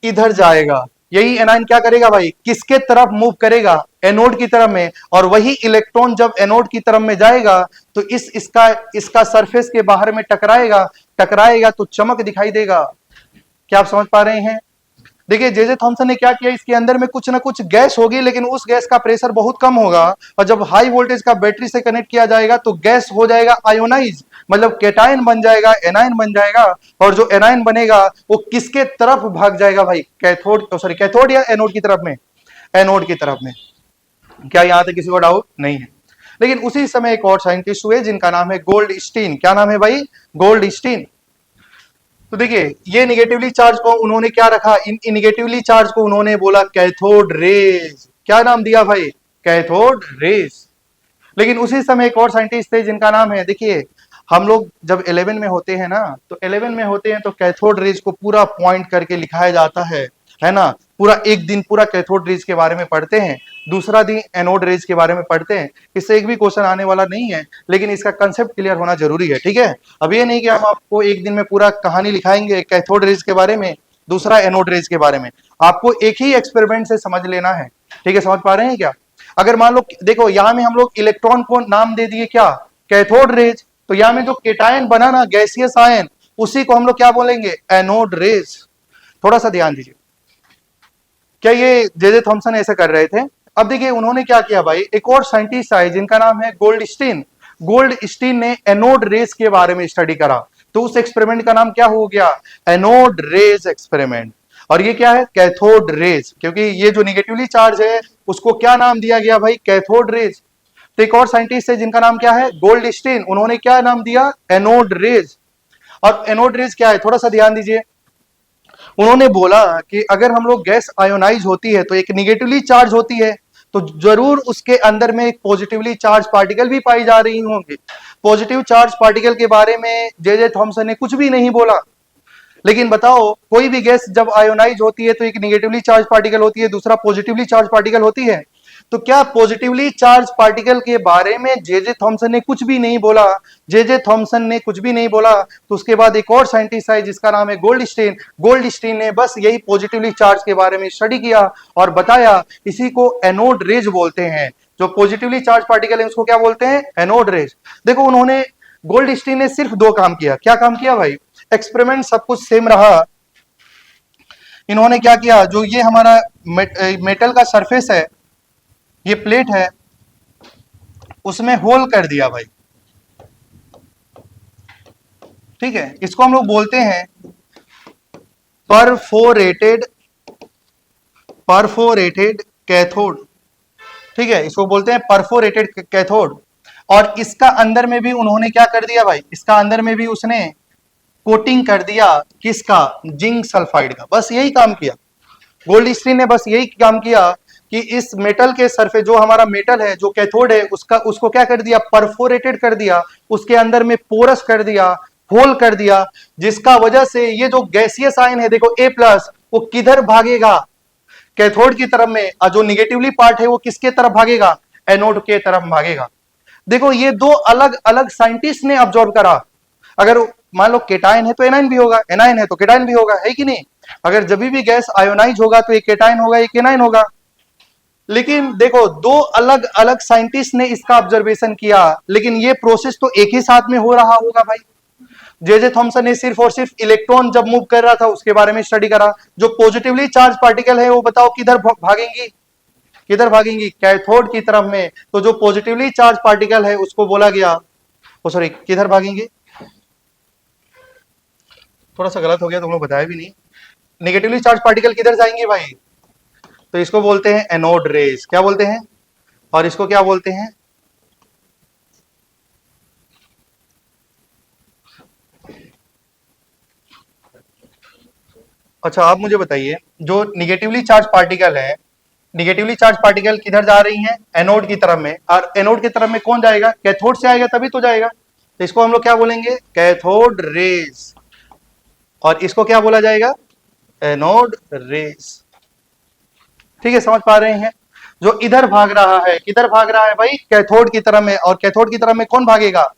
इधर जाएगा। यही एनायन क्या करेगा भाई? किसके तरफ मूव करेगा? एनोड की तरफ में, और वही इलेक्ट्रॉन जब एनोड की तरफ में जाएगा तो इसका सरफेस के बाहर में टकराएगा, टकराएगा तो चमक दिखाई देगा। क्या आप समझ पा रहे हैं? देखिए जे थॉमसन ने क्या किया, इसके अंदर में कुछ ना कुछ गैस होगी, लेकिन उस गैस का प्रेशर बहुत कम होगा, और जब हाई वोल्टेज का बैटरी से कनेक्ट किया जाएगा तो गैस हो जाएगा आयोनाइज, मतलब केटायन बन जाएगा, एनायन बन जाएगा, और जो एनायन बनेगा वो किसके तरफ भाग जाएगा भाई? कैथोड, सॉरी कैथोड या एनोड की तरफ में? एनोड की तरफ में। क्या यहां तक किसी को डाउट नहीं है? लेकिन उसी समय एक और साइंटिस्ट हुए जिनका नाम है गोल्डस्टीन। क्या नाम है भाई? गोल्डस्टीन। तो देखिए ये निगेटिवली चार्ज को उन्होंने क्या रखा, इन निगेटिवली चार्ज को उन्होंने बोला कैथोड रेज। क्या नाम दिया भाई? Cathode raise. लेकिन उसी समय एक और साइंटिस्ट थे जिनका नाम है, देखिए हम लोग जब 11 में होते हैं ना, तो 11 में होते हैं तो कैथोड रेज को पूरा पॉइंट करके लिखाया जाता है ना? पूरा एक दिन पूरा कैथोड रेज के बारे में पढ़ते हैं, दूसरा दिन एनोड रेज के बारे में पढ़ते हैं। इससे एक भी क्वेश्चन आने वाला नहीं है, लेकिन इसका कंसेप्ट क्लियर होना जरूरी है, ठीक है? अब ये नहीं कि हम आपको एक दिन में पूरा कहानी लिखाएंगे कैथोड रेज के बारे में, दूसरा एनोड रेज के बारे में। आपको एक ही एक्सपेरिमेंट से समझ लेना है, ठीक है? समझ पा रहे हैं क्या? अगर मान लो देखो यहां में हम लोग इलेक्ट्रॉन को नाम दे दिए क्या? Cathode raise. तो यहां में जो केटायन बना ना, गैसियस आयन, उसी को हम लोग क्या बोलेंगे? Anode rays. थोड़ा सा ध्यान दीजिए, क्या ये जे थॉमसन ऐसे कर रहे थे? अब देखिए उन्होंने क्या किया भाई, एक और साइंटिस्ट आए जिनका नाम है गोल्डस्टीन। गोल्डस्टीन ने एनोड रेज के बारे में स्टडी करा, तो उस एक्सपेरिमेंट का नाम क्या हो गया? Anode rays experiment. और ये क्या है? कैथोड रेज, क्योंकि ये जो निगेटिवली चार्ज है उसको क्या नाम दिया गया भाई? Cathode raise. तो एक और साइंटिस्ट है जिनका नाम क्या है? गोल्डस्टीन। उन्होंने क्या नाम दिया? Anode rays. और एनोड रेज क्या है? थोड़ा सा ध्यान दीजिए। उन्होंने बोला कि अगर हम लोग गैस आयोनाइज होती है तो एक निगेटिवली चार्ज होती है, तो जरूर उसके अंदर में एक पॉजिटिवली चार्ज पार्टिकल भी पाई जा रही होंगी। पॉजिटिव चार्ज पार्टिकल के बारे में जे थॉमसन ने कुछ भी नहीं बोला। लेकिन बताओ कोई भी गैस जब आयोनाइज होती है तो एक निगेटिवली चार्ज पार्टिकल होती है, दूसरा पॉजिटिवली चार्ज पार्टिकल होती है। तो क्या पॉजिटिवली चार्ज पार्टिकल के बारे में जे थॉमसन ने कुछ भी नहीं बोला? जे थॉमसन ने कुछ भी नहीं बोला, तो उसके बाद एक और साइंटिस्ट है जिसका नाम है गोल्डस्टीन। गोल्डस्टीन ने बस यही पॉजिटिवली चार्ज के बारे में स्टडी किया और बताया। इसी को एनोड रेज बोलते हैं। जो पॉजिटिवली चार्ज पार्टिकल है उसको क्या बोलते हैं? Anode rays. देखो उन्होंने, गोल्डस्टीन ने सिर्फ दो काम किया। क्या काम किया भाई? एक्सपेरिमेंट सब कुछ सेम रहा। इन्होंने क्या किया, जो ये हमारा मेटल का सरफेस है, ये प्लेट है, उसमें होल कर दिया भाई, ठीक है? इसको हम लोग बोलते हैं परफोरेटेड कैथोड, ठीक है? इसको बोलते हैं परफोरेटेड कैथोड। और इसका अंदर में भी उन्होंने क्या कर दिया भाई? इसका अंदर में भी उसने कोटिंग कर दिया, किसका? जिंक सल्फाइड का। बस यही काम किया गोल्डस्टीन ने, बस यही काम किया कि इस मेटल के सरफेस, जो हमारा मेटल है, जो कैथोड है, उसको क्या कर दिया? परफोरेटेड कर दिया, उसके अंदर में पोरस कर दिया, होल कर दिया, जिसका वजह से ये जो गैसियस आयन है, देखो ए प्लस, वो किधर भागेगा? कैथोड की तरफ में। और जो निगेटिवली पार्ट है वो किसके तरफ भागेगा? एनोड के तरफ भागेगा। देखो ये दो अलग अलग साइंटिस्ट ने ऑब्जर्व करा। अगर मान लो केटायन है तो एनायन भी होगा, एनायन है तो केटायन भी होगा, है कि नहीं? अगर जब भी गैस आयोनाइज होगा तो एक केटायन होगा, एक एनायन होगा। लेकिन देखो दो अलग अलग साइंटिस्ट ने इसका ऑब्जर्वेशन किया, लेकिन ये प्रोसेस तो एक ही साथ में हो रहा होगा भाई। जे थॉमसन ने सिर्फ और सिर्फ इलेक्ट्रॉन जब मूव कर रहा था उसके बारे में स्टडी करा। जो पॉजिटिवली चार्ज पार्टिकल है वो बताओ किधर भागेंगी? किधर भागेंगी? कैथोड की तरफ में। तो जो पॉजिटिवली चार्ज पार्टिकल है उसको बोला गया, ओ सॉरी, किधर भागेंगे? थोड़ा सा गलत हो गया, तुम लोग बताया भी नहीं। नेगेटिवली चार्ज पार्टिकल किधर जाएंगे भाई? तो इसको बोलते हैं एनोड रेज। क्या बोलते हैं? और इसको क्या बोलते हैं? अच्छा आप मुझे बताइए, जो निगेटिवली चार्ज पार्टिकल है, निगेटिवली चार्ज पार्टिकल किधर जा रही हैं? एनोड की तरफ में। और एनोड की तरफ में कौन जाएगा? कैथोड से आएगा तभी तो जाएगा। तो इसको हम लोग क्या बोलेंगे? Cathode rays. और इसको क्या बोला जाएगा? Anode rays. ठीक है, समझ पा रहे हैं? जो इधर भाग रहा है, किधर भाग रहा है भाई? कैथोड की तरफ में। और कैथोड की तरफ में कौन भागेगा?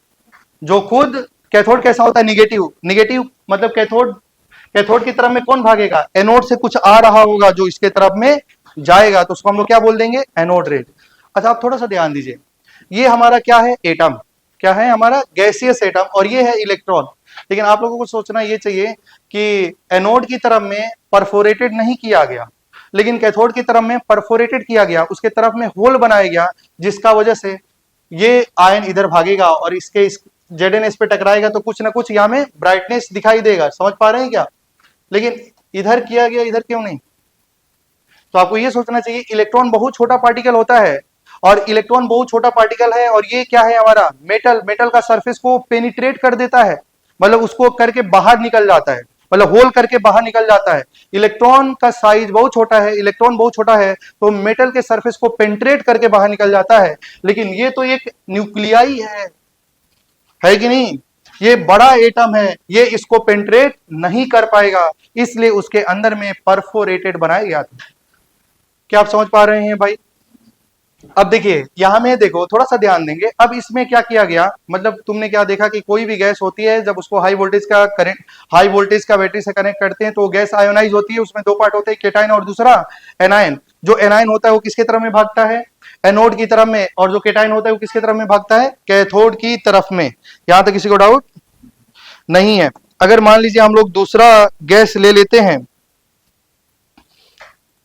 जो खुद कैथोड कैसा होता है? निगेटिव। निगेटिव मतलब कैथोड, कैथोड की तरफ में कौन भागेगा? एनोड से कुछ आ रहा होगा जो इसके तरफ में जाएगा तो उसको हम लोग क्या बोल देंगे, एनोड रेज। अच्छा आप थोड़ा सा ध्यान दीजिए, ये हमारा क्या है, एटम, क्या है हमारा, गैसियस एटम, और ये है इलेक्ट्रॉन। लेकिन आप लोगों को सोचना ये चाहिए कि एनोड की तरफ में परफोरेटेड नहीं किया गया, लेकिन कैथोड की तरफ में परफोरेटेड किया गया, उसके तरफ में होल बनाया गया, जिसका वजह से ये आयन इधर भागेगा और इसके इस जेड इस पे टकराएगा तो कुछ ना कुछ यहाँ में ब्राइटनेस दिखाई देगा, समझ पा रहे हैं क्या। लेकिन इधर किया गया, इधर क्यों नहीं। तो आपको ये सोचना चाहिए इलेक्ट्रॉन बहुत छोटा पार्टिकल होता है, और इलेक्ट्रॉन बहुत छोटा पार्टिकल है, और ये क्या है हमारा मेटल, मेटल का सरफेस को पेनिट्रेट कर देता है, मतलब उसको करके बाहर निकल जाता है, मतलब होल करके बाहर निकल जाता है। इलेक्ट्रॉन का साइज बहुत छोटा है, इलेक्ट्रॉन बहुत छोटा है, तो मेटल के सरफेस को पेनिट्रेट करके बाहर निकल जाता है। लेकिन ये तो एक न्यूक्लियाई है कि नहीं, ये बड़ा एटम है, ये इसको पेनिट्रेट नहीं कर पाएगा, इसलिए उसके अंदर में परफोरेटेड बनाया गया था। क्या आप समझ पा रहे हैं भाई। अब देखिए यहां में देखो, थोड़ा सा ध्यान देंगे। अब इसमें क्या किया गया, मतलब तुमने क्या देखा कि कोई भी गैस होती है जब उसको हाई वोल्टेज का करंट, हाई वोल्टेज का बैटरी से कनेक्ट करते हैं तो गैस आयोनाइज होती है, उसमें दो पार्ट होते हैं, केटाइन और दूसरा एनायन। जो एनायन होता है वो किसके तरफ में भागता है, एनोड की तरफ में, और जो केटाइन होता है वो किसके तरफ में भागता है, कैथोड की तरफ में। यहां तक किसी को डाउट नहीं है। अगर मान लीजिए हम लोग दूसरा गैस ले लेते हैं,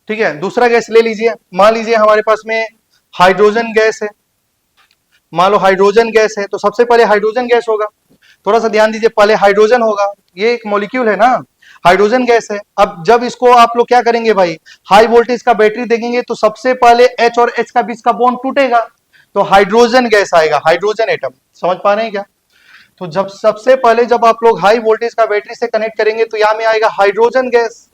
ठीक है, दूसरा गैस ले लीजिए, मान लीजिए हमारे पास में हाइड्रोजन गैस है, मान लो हाइड्रोजन गैस है, तो सबसे पहले हाइड्रोजन गैस होगा। थोड़ा सा ध्यान दीजिए, पहले हाइड्रोजन होगा, ये एक मॉलिक्यूल है ना, हाइड्रोजन गैस है। अब जब इसको आप लोग क्या करेंगे भाई, हाई वोल्टेज का बैटरी देंगे तो सबसे पहले H और H का बीच का बॉन्ड टूटेगा, तो हाइड्रोजन गैस आएगा, हाइड्रोजन एटम। समझ पा रहे हैं क्या। तो जब सबसे पहले जब आप लोग हाई वोल्टेज का बैटरी से कनेक्ट करेंगे तो यहां में आएगा हाइड्रोजन गैस,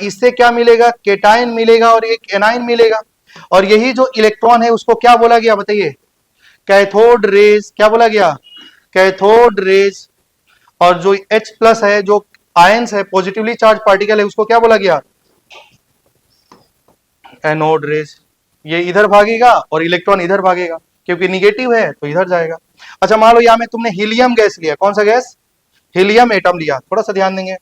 इससे क्या मिलेगा, केटाइन मिलेगा और एक एनाइन मिलेगा। और यही जो इलेक्ट्रॉन है उसको क्या बोला गया बताइए, कैथोड रेज। क्या बोला गया, कैथोड रेज। और जो H प्लस है, जो आयंस है, पॉजिटिवली चार्ज पार्टिकल है, उसको क्या बोला गया, एनोड रेज। ये इधर भागेगा और इलेक्ट्रॉन इधर भागेगा, क्योंकि निगेटिव है तो इधर जाएगा। अच्छा मान लो यहां में तुमने हीलियम गैस लिया, कौन सा गैस, हीलियम एटम लिया, थोड़ा सा ध्यान देंगे।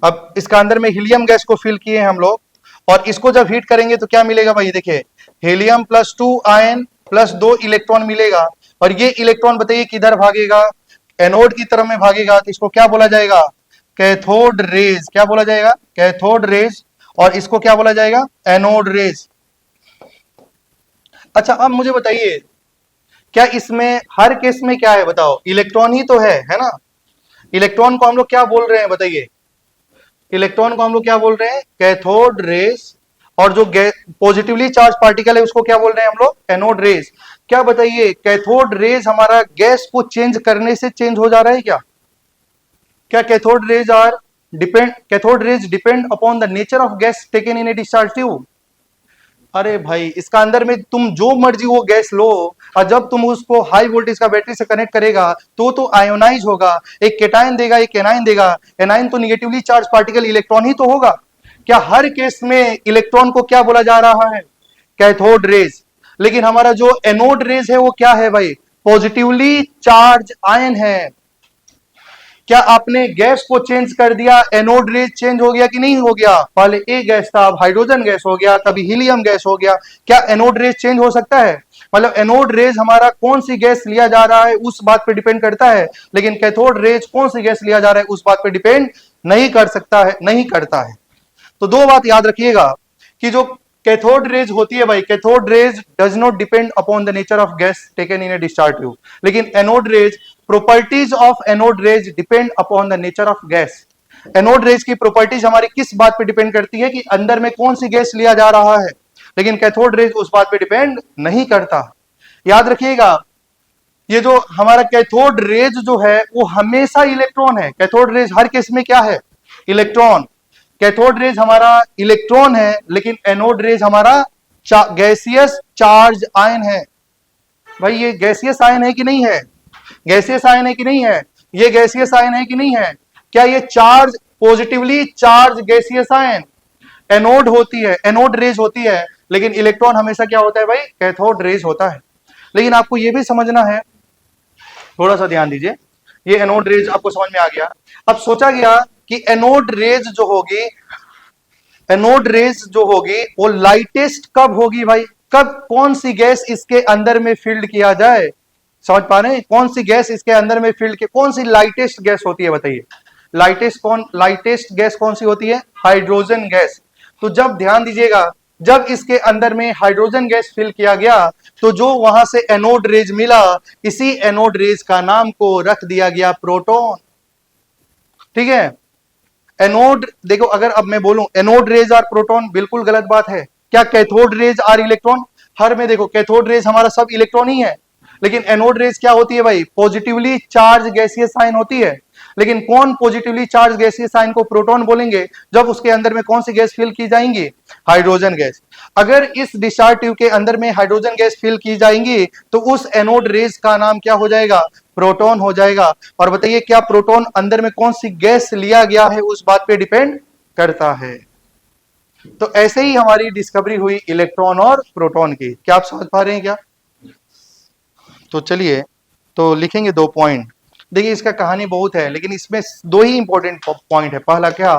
अब इसका अंदर में हीलियम गैस को फिल किए हैं हम लोग, और इसको जब हीट करेंगे तो क्या मिलेगा भाई, देखिए helium plus 2 ion plus 2 electron मिलेगा, और ये इलेक्ट्रॉन बताइए किधर भागेगा, एनोड की तरफ में भागेगा, तो इसको क्या बोला जाएगा, कैथोड रेज। क्या बोला जाएगा, कैथोड रेज। और इसको क्या बोला जाएगा, एनोड रेज। अच्छा अब मुझे बताइए, क्या इसमें हर केस में क्या है बताओ, इलेक्ट्रॉन ही तो है ना। इलेक्ट्रॉन को हम लोग क्या बोल रहे हैं बताइए, इलेक्ट्रॉन को हम लोग क्या बोल रहे हैं, कैथोड रेज। और जो पॉजिटिवली चार्ज पार्टिकल है उसको क्या बोल रहे हैं हम लोग, एनोड रेज। क्या बताइए, कैथोड रेज हमारा गैस को चेंज करने से चेंज हो जा रहा है क्या, क्या cathode rays are depend, cathode rays depend upon the nature of gas taken in a discharge tube. अरे भाई इसका अंदर में तुम जो मर्जी वो गैस लो, और जब तुम उसको हाई वोल्टेज का बैटरी से कनेक्ट करेगा तो आयोनाइज होगा, एक केटाइन देगा एक एनाइन देगा। एनाइन तो निगेटिवली चार्ज पार्टिकल, इलेक्ट्रॉन ही तो होगा। क्या हर केस में इलेक्ट्रॉन को क्या बोला जा रहा है, कैथोड रेज। लेकिन हमारा जो एनोड रेज है वो क्या है भाई, पॉजिटिवली चार्ज आयन है। क्या आपने गैस को चेंज कर दिया, एनोड रेज चेंज हो गया कि नहीं हो गया, पहले ए गैस था अब हाइड्रोजन गैस हो गया, कभी हीलियम गैस हो गया। क्या एनोड रेज चेंज हो सकता है, मतलब एनोड रेज हमारा कौन सी गैस लिया जा रहा है उस बात पे डिपेंड करता है, लेकिन कैथोड रेज कौन सी गैस लिया जा रहा है उस बात पे डिपेंड नहीं कर सकता है, नहीं करता है। तो दो बात याद रखिएगा कि जो कैथोड रेज होती है भाई, cathode rays does not depend upon the nature of gas taken in a discharge tube, लेकिन anode rays, properties of anode rays depend upon the nature of gas. Anode rays की properties हमारी किस बात पे depend करती है कि अंदर में कौन सी गैस लिया जा रहा है, लेकिन कैथोड रेज उस बात पे डिपेंड नहीं करता। याद रखिएगा, ये जो हमारा कैथोड रेज जो है वो हमेशा इलेक्ट्रॉन है, कैथोड रेज हर केस में क्या है, इलेक्ट्रॉन। कैथोड रेज हमारा इलेक्ट्रॉन है, लेकिन एनोड रेज हमारा गैसियस चार्ज आयन है। भाई ये गैसियस आयन है कि नहीं है, गैसियस आयन है कि नहीं है, ये गैसियस आयन है कि नहीं है। क्या ये charge, positively charge gaseous ion anode होती है, एनोड रेज होती है, लेकिन इलेक्ट्रॉन हमेशा क्या होता है भाई, कैथोड रेज होता है। लेकिन आपको यह भी समझना है, थोड़ा सा ध्यान दीजिए, ये एनोड रेज आपको समझ में आ गया। अब सोचा गया कि एनोड रेज जो होगी एनोड रेज जो होगी वो लाइटेस्ट कब होगी भाई, कब कौन सी गैस इसके अंदर में फील्ड किया जाए, समझ पा रहे हैं, कौन सी गैस इसके अंदर में फील्ड के, कौन सी लाइटेस्ट गैस होती है बताइए, लाइटेस्ट गैस कौन सी होती है, हाइड्रोजन गैस। तो जब ध्यान दीजिएगा, जब इसके अंदर में हाइड्रोजन गैस फिल किया गया तो जो वहां से एनोड रेज मिला, इसी एनोड रेज का नाम को रख दिया गया प्रोटॉन। ठीक है, एनोड देखो, अगर अब मैं बोलूं एनोड रेज आर प्रोटॉन, बिल्कुल गलत बात है। क्या कैथोड रेज आर इलेक्ट्रॉन, हर में देखो कैथोड रेज हमारा सब इलेक्ट्रॉन ही है, लेकिन एनोड रेज क्या होती है भाई, पॉजिटिवली चार्ज गैसीय साइन होती है। लेकिन कौन पॉजिटिवली चार्ज गैसीय साइन को प्रोटॉन बोलेंगे, जब उसके अंदर में कौन सी गैस फिल की जाएंगी, हाइड्रोजन गैस। अगर इस डिस्चार्ज ट्यूब के अंदर में हाइड्रोजन गैस फिल की जाएंगी तो उस एनोड रेज का नाम क्या हो जाएगा, प्रोटॉन हो जाएगा। और बताइए क्या प्रोटॉन अंदर में कौन सी गैस लिया गया है उस बात पे डिपेंड करता है। तो ऐसे ही हमारी डिस्कवरी हुई इलेक्ट्रॉन और प्रोटॉन की। क्या आप समझ पा रहे हैं क्या? तो चलिए, तो लिखेंगे 2 पॉइंट। देखिए इसका कहानी बहुत है, लेकिन इसमें 2 ही इंपॉर्टेंट पॉइंट है। पहला क्या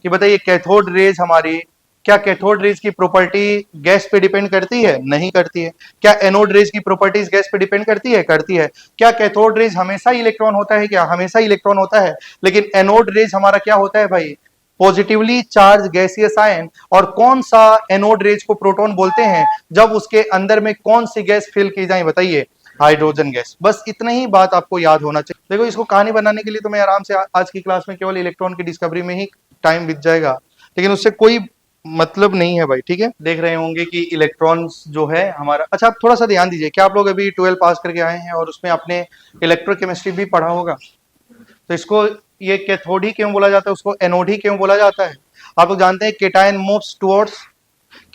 कि बताइए कैथोड रेज हमारी, क्या कैथोड रेज की प्रॉपर्टी गैस पे डिपेंड करती है, नहीं करती है। क्या एनोड रेज की प्रॉपर्टीज गैस पे डिपेंड करती है, करती है। क्या कैथोड रेज हमेशा इलेक्ट्रॉन होता है, क्या हमेशा इलेक्ट्रॉन होता है। लेकिन एनोड रेज हमारा क्या होता है भाई, पॉजिटिवली चार्ज गैसियस आयन। और कौन सा एनोड रेज को प्रोटॉन बोलते हैं, जब उसके अंदर में कौन सी गैस फिल की जाए, बताइए, हाइड्रोजन गैस। बस इतना ही बात आपको याद होना चाहिए। देखो इसको कहानी बनाने के लिए तो मैं आराम से आज की क्लास में केवल इलेक्ट्रॉन की डिस्कवरी में ही टाइम बीत जाएगा, लेकिन उससे कोई मतलब नहीं है भाई। ठीक है, देख रहे होंगे कि इलेक्ट्रॉन्स जो है हमारा, अच्छा आप थोड़ा सा ध्यान दीजिए, क्या आप लोग अभी 12 पास करके आए हैं और उसमें आपने इलेक्ट्रोकेमिस्ट्री भी पढ़ा होगा। तो इसको ये कैथोड ही क्यों बोला जाता है, उसको एनोड ही क्यों बोला जाता है। आप लोग जानते हैं केटायन मूव्स टुवर्ड्स,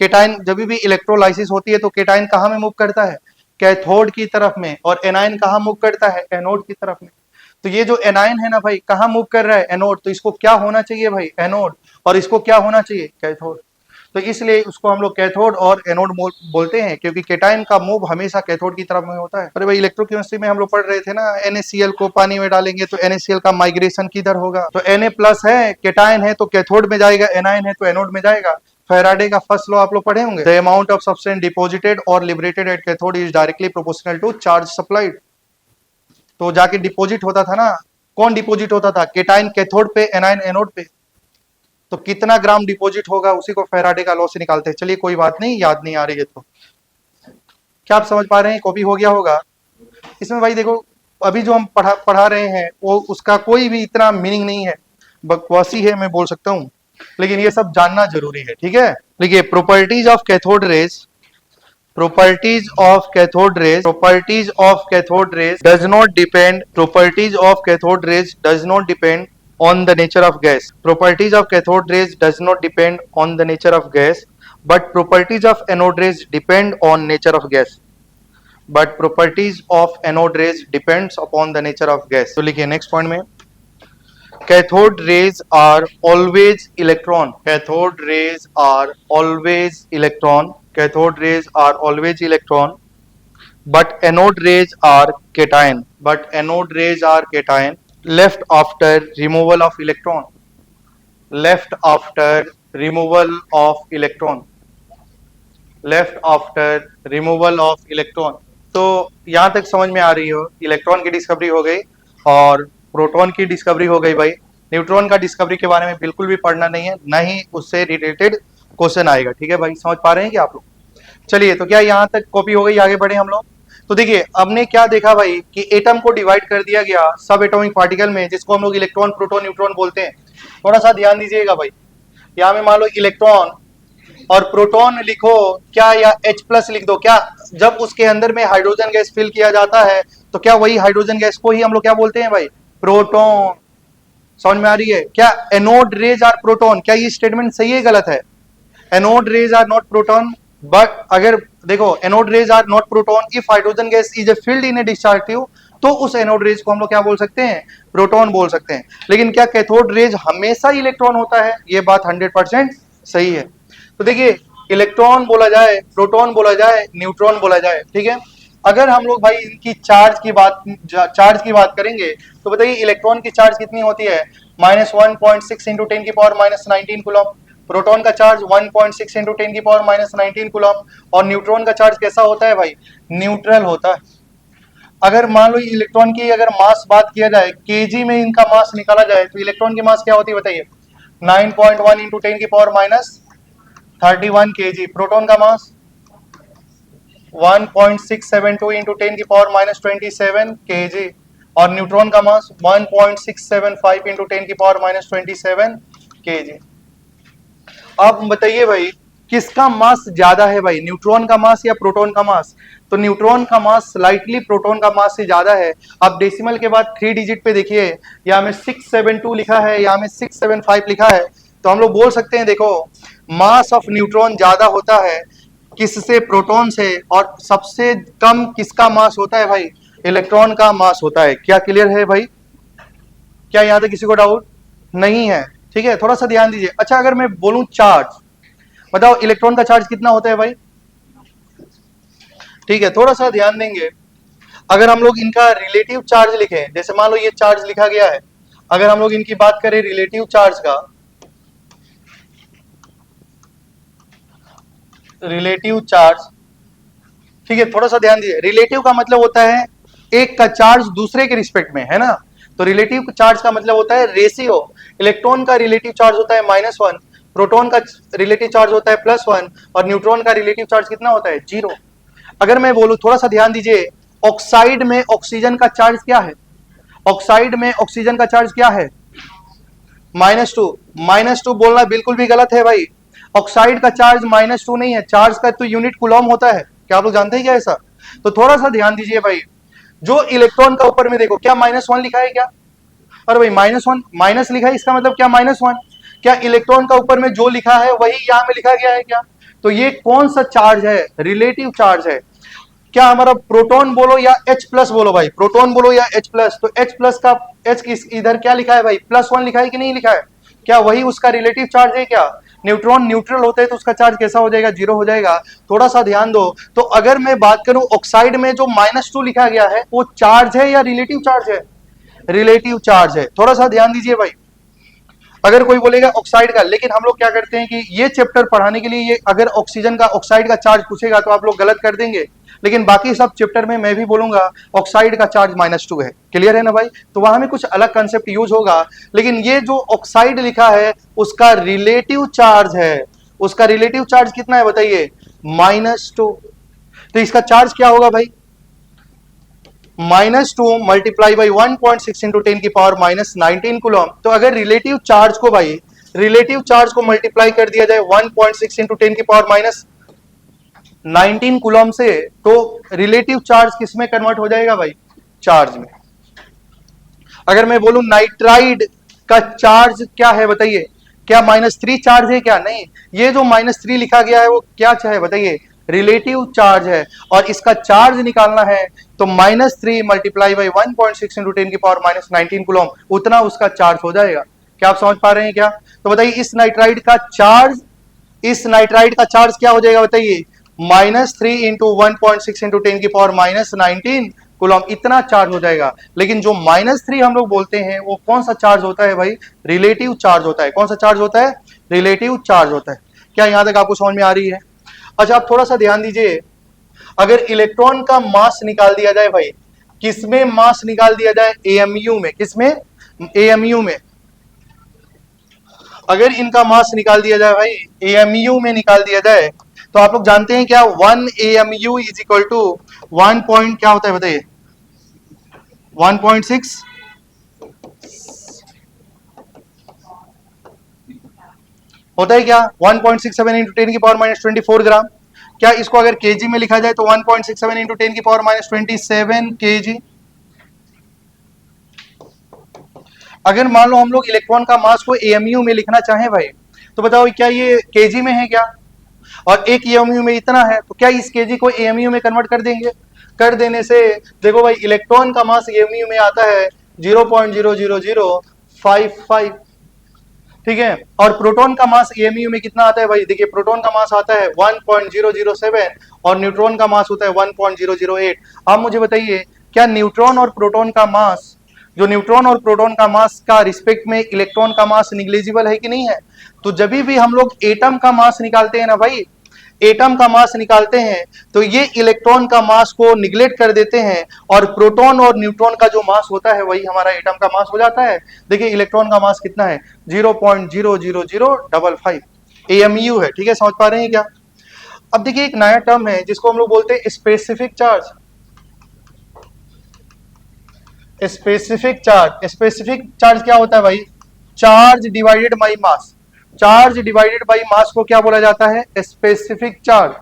केटायन जब भी इलेक्ट्रोलाइसिस होती है तो केटायन कहाँ में मूव करता है, कैथोड की तरफ में। और एनायन कहाँ मूव करता है, एनोड की तरफ में। तो ये जो एनायन है ना भाई, कहाँ मूव कर रहा है, एनोड। तो इसको क्या होना चाहिए भाई, एनोड। और इसको क्या होना चाहिए, कैथोड। तो इसलिए उसको हम लोग कैथोड और एनोड बोलते हैं, क्योंकि केटायन का मूव हमेशा कैथोड की तरफ में होता है। अरे भाई इलेक्ट्रोकेमिस्ट्री में हम लोग पढ़ रहे थे ना, NaCl को पानी में डालेंगे तो NaCl का माइग्रेशन किधर होगा। तो Na+ है, केटायन है तो कैथोड में जाएगा, एनायन है तो एनोड में जाएगा। फैराडे का फर्स्ट लॉ आप लोग पढ़े होंगे, the amount of substance deposited और liberated at cathode is directly proportional to charge supplied. तो जाके डिपॉजिट होता था ना, कौन डिपॉजिट होता था, केटायन कैथोड पे, एनायन एनोड पे। तो कितना ग्राम डिपॉजिट होगा उसी को फैराडे का लॉ से निकालते हैं। चलिए कोई बात नहीं, याद नहीं आ रही है तो क्या आप समझ पा रहे हैं, कॉपी हो गया होगा। इसमें भाई देखो अभी जो हम पढ़ा रहे हैं वो उसका कोई भी इतना मीनिंग नहीं है, बकवासी है मैं बोल सकता हूँ, लेकिन ये सब जानना जरूरी है। ठीक है, देखिए properties of cathode rays, properties of cathode rays, properties of cathode rays does not depend, properties of cathode rays does not depend on the nature of gas. Properties of cathode rays does not depend on the nature of gas, but properties of anode rays depend on nature of gas. But properties of anode rays depends upon the nature of gas. तो लिखिए next point में, cathode rays are always electron, cathode rays are always electron, cathode rays are always electron, but anode rays are cation, but anode rays are cation left after removal of electron, left after removal of electron, left after removal of electron। तो यहां तक समझ में आ रही हो, electron की discovery हो गई और प्रोटॉन की डिस्कवरी हो गई भाई। न्यूट्रॉन का डिस्कवरी के बारे में बिल्कुल भी पढ़ना नहीं है, ना ही उससे रिलेटेड क्वेश्चन आएगा। ठीक है भाई, समझ पा रहे हैं कि आप लोग। चलिए तो क्या यहाँ तक कॉपी हो गई, आगे बढ़े हम लोग। तो देखिए हमने क्या देखा भाई कि एटम को डिवाइड कर दिया गया सब एटॉमिक पार्टिकल में, जिसको हम लोग इलेक्ट्रॉन, प्रोटॉन, न्यूट्रॉन बोलते हैं। थोड़ा सा ध्यान दीजिएगा भाई, यहाँ में मान लो इलेक्ट्रॉन और प्रोटॉन लिखो क्या, या H+ लिख दो क्या। जब उसके अंदर में हाइड्रोजन गैस फिल किया जाता है तो क्या वही हाइड्रोजन गैस को ही हम लोग क्या बोलते हैं भाई, प्रोटॉन। समझ में आ रही है क्या, एनोड रेज आर प्रोटॉन। क्या ये स्टेटमेंट सही है गलत है, anode rays are not proton. But अगर देखो anode rays are not proton if hydrogen gas is a filled in a discharge tube, तो उस एनोड रेज को हम लोग क्या बोल सकते हैं, प्रोटॉन बोल सकते हैं। लेकिन क्या कैथोड रेज हमेशा इलेक्ट्रॉन होता है, ये बात 100% सही है। तो देखिए इलेक्ट्रॉन बोला जाए, प्रोटॉन बोला जाए, न्यूट्रॉन बोला जाए, ठीक है। अगर हम लोग भाई इनकी चार्ज की बात करेंगे तो बताइए इलेक्ट्रॉन की चार्ज कितनी होती है, -1.6 × 10⁻⁹ कूलम। प्रोटॉन का चार्ज 1.6 इंटू 10 की पावर माइनस 19 कूलम। और न्यूट्रॉन का चार्ज कैसा होता है भाई? न्यूट्रल होता है। अगर मान लो इलेक्ट्रॉन की अगर मास बात किया जाए, केजी में इनका मास निकाला जाए, तो इलेक्ट्रॉन की मास क्या होती है बताइए? 9.1 इंटू 10 की पावर माइनस 31 केजी। प्रोटॉन का मास 1.672 इंटू 10 की पावर माइनस 27 केजी। और न्यूट्रॉन का मास 1.675 इंटू 10 की पावर माइनस 27 केजी। अब बताइए भाई किसका मास ज्यादा है भाई, न्यूट्रॉन का मास या प्रोटॉन का मास? तो न्यूट्रॉन का मास स्लाइटली प्रोटॉन का मास से ज्यादा है। अब डेसिमल के बाद 3 डिजिट पे देखिए, यहाँ में 672 लिखा है, यहाँ में 675 लिखा है, तो हम लोग बोल सकते हैं देखो मास ऑफ न्यूट्रॉन ज्यादा होता है किससे? प्रोटॉन से। और सबसे कम किसका मास होता है भाई? इलेक्ट्रॉन का मास होता है। क्या क्लियर है भाई? क्या यहाँ तक किसी को डाउट नहीं है? ठीक है, थोड़ा सा ध्यान दीजिए। अच्छा अगर मैं बोलूं चार्ज, बताओ इलेक्ट्रॉन का चार्ज कितना होता है भाई? ठीक है, थोड़ा सा ध्यान देंगे। अगर हम लोग इनका रिलेटिव चार्ज लिखें, जैसे मान लो ये चार्ज लिखा गया है, अगर हम लोग इनकी बात करें रिलेटिव चार्ज का, रिलेटिव चार्ज, ठीक है, थोड़ा सा ध्यान दीजिए। रिलेटिव का मतलब होता है एक का चार्ज दूसरे के रिस्पेक्ट में, है ना? तो रिलेटिव चार्ज का मतलब होता है रेशियो। इलेक्ट्रॉन का रिलेटिव चार्ज होता है -1, प्रोटॉन का रिलेटिव चार्ज होता है +1, और न्यूट्रॉन का रिलेटिव चार्ज कितना होता है? 0। अगर मैं बोलूं, थोड़ा सा ध्यान दीजिए, ऑक्साइड में ऑक्सीजन का चार्ज क्या है? ऑक्साइड में ऑक्सीजन का चार्ज क्या है? -2। -2 बोलना बिल्कुल भी गलत है भाई। ऑक्साइड का चार्ज -2 नहीं है, चार्ज का तो यूनिट कूलम होता है। क्या आप लोग जानते हैं क्या ऐसा? तो थोड़ा सा ध्यान दीजिए भाई, जो इलेक्ट्रॉन का ऊपर में देखो, क्या -1 लिखा है क्या? अरे भाई -1 माइनस लिखा है, इसका मतलब क्या -1? क्या इलेक्ट्रॉन का ऊपर में जो लिखा है वही यहाँ में लिखा गया है क्या? तो ये कौन सा चार्ज है? रिलेटिव चार्ज है। क्या हमारा प्रोटॉन बोलो या H+ बोलो भाई, प्रोटॉन बोलो या H+, तो H+ का H इधर क्या लिखा है भाई? +1 लिखा है कि नहीं लिखा है? क्या वही उसका रिलेटिव चार्ज है क्या? न्यूट्रॉन न्यूट्रल होते हैं तो उसका चार्ज कैसा हो जाएगा? 0 हो जाएगा। थोड़ा सा ध्यान दो। तो अगर मैं बात करूं ऑक्साइड में जो -2 लिखा गया है वो चार्ज है या रिलेटिव चार्ज है? रिलेटिव चार्ज है। थोड़ा सा ध्यान दीजिए भाई। अगर कोई बोलेगा ऑक्साइड का, लेकिन हम लोग क्या करते हैं कि ये चैप्टर पढ़ाने के लिए ये अगर ऑक्सीजन का ऑक्साइड का चार्ज पूछेगा तो आप लोग गलत कर देंगे, लेकिन बाकी सब चैप्टर में मैं भी बोलूंगा ऑक्साइड का चार्ज -2 है। क्लियर है ना भाई? तो वहां में कुछ अलग कंसेप्ट यूज होगा, लेकिन ये जो ऑक्साइड लिखा है उसका रिलेटिव चार्ज है। उसका रिलेटिव चार्ज कितना है बताइए? -2। तो इसका चार्ज क्या होगा भाई? -2 मल्टीप्लाई बाई 1.6 इंटू 10 की पावर -19 कूलम। तो अगर रिलेटिव चार्ज को भाई, रिलेटिव चार्ज को मल्टीप्लाई कर दिया जाए 1.6 इंटू 10 की पावर -19 कूलम से, तो रिलेटिव चार्ज किस में कन्वर्ट हो जाएगा भाई? चार्ज में। अगर मैं बोलूं नाइट्राइड का चार्ज क्या है बताइए? क्या -3 चार्ज है क्या? नहीं, ये जो -3 लिखा गया है वो क्या है बताइए? रिलेटिव चार्ज है। और इसका चार्ज निकालना है तो -3 मल्टीप्लाई बाई 1.6 इंटू 10 की पावर -19 कूलम, उतना उसका चार्ज हो जाएगा। क्या आप समझ पा रहे हैं क्या? तो बताइए इस नाइट्राइड का चार्ज, इस नाइट्राइड का चार्ज क्या हो जाएगा बताइए? -3 इंटू 1.6 इंटू 10 की पावर -19 कूलम, इतना चार्ज हो जाएगा। लेकिन जो -3 हम लोग बोलते हैं वो कौन सा चार्ज होता है भाई? रिलेटिव चार्ज होता है। कौन सा चार्ज होता है? रिलेटिव चार्ज होता है। क्या यहां तक आपको समझ में आ रही है? अच्छा आप थोड़ा सा ध्यान दीजिए, अगर इलेक्ट्रॉन का मास निकाल दिया जाए भाई, किसमें मास निकाल दिया जाए? एएमयू में। किसमें? एएमयू में। अगर इनका मास निकाल दिया जाए भाई, एएमयू में निकाल दिया जाए, तो आप लोग जानते हैं क्या 1 AMU is equal to 1 point क्या होता है बताइए? 1.6 होता है क्या? 1.67 इंटू 10 की पावर -24 ग्राम। क्या इसको अगर केजी में लिखा जाए तो 1.67 इंटू 10 की पावर -27 केजी। अगर मान लो हम लोग इलेक्ट्रॉन का मास को एएमयू में लिखना चाहें भाई, तो बताओ क्या ये केजी में है क्या? और एक एएमयू में इतना है, तो क्या इस केजी को एएमयू में कन्वर्ट कर देंगे? कर देने से देखो भाई इलेक्ट्रॉन का मास एएमयू में आता है 0.00055, ठीक है। और प्रोटॉन का मास एएमयू में कितना आता है भाई? देखिए प्रोटॉन का मास आता है 1.007 और न्यूट्रॉन का मास होता है 1.008। अब मुझे बताइए क्या न्यूट्रॉन और प्रोटॉन का मास जो न्यूट्रॉन और प्रोटॉन का मास का रिस्पेक्ट में इलेक्ट्रॉन का मास निग्लिजिबल है कि नहीं है। तो जब भी हम लोग एटम का मास निकालते हैं ना भाई, एटम का मास निकालते हैं तो ये इलेक्ट्रॉन का मास को निगलेक्ट कर देते हैं और प्रोटॉन और न्यूट्रॉन का जो मास होता है वही हमारा एटम का मास हो जाता है। देखिए इलेक्ट्रॉन का मास कितना है, 0.00055 AMU है। ठीक है, समझ पा रहे हैं क्या। अब देखिए एक नया टर्म है जिसको हम लोग बोलते हैं specific charge. Specific charge, specific charge क्या होता है भाई, charge divided by mass. Charge divided by mass को क्या बोला जाता है, specific charge.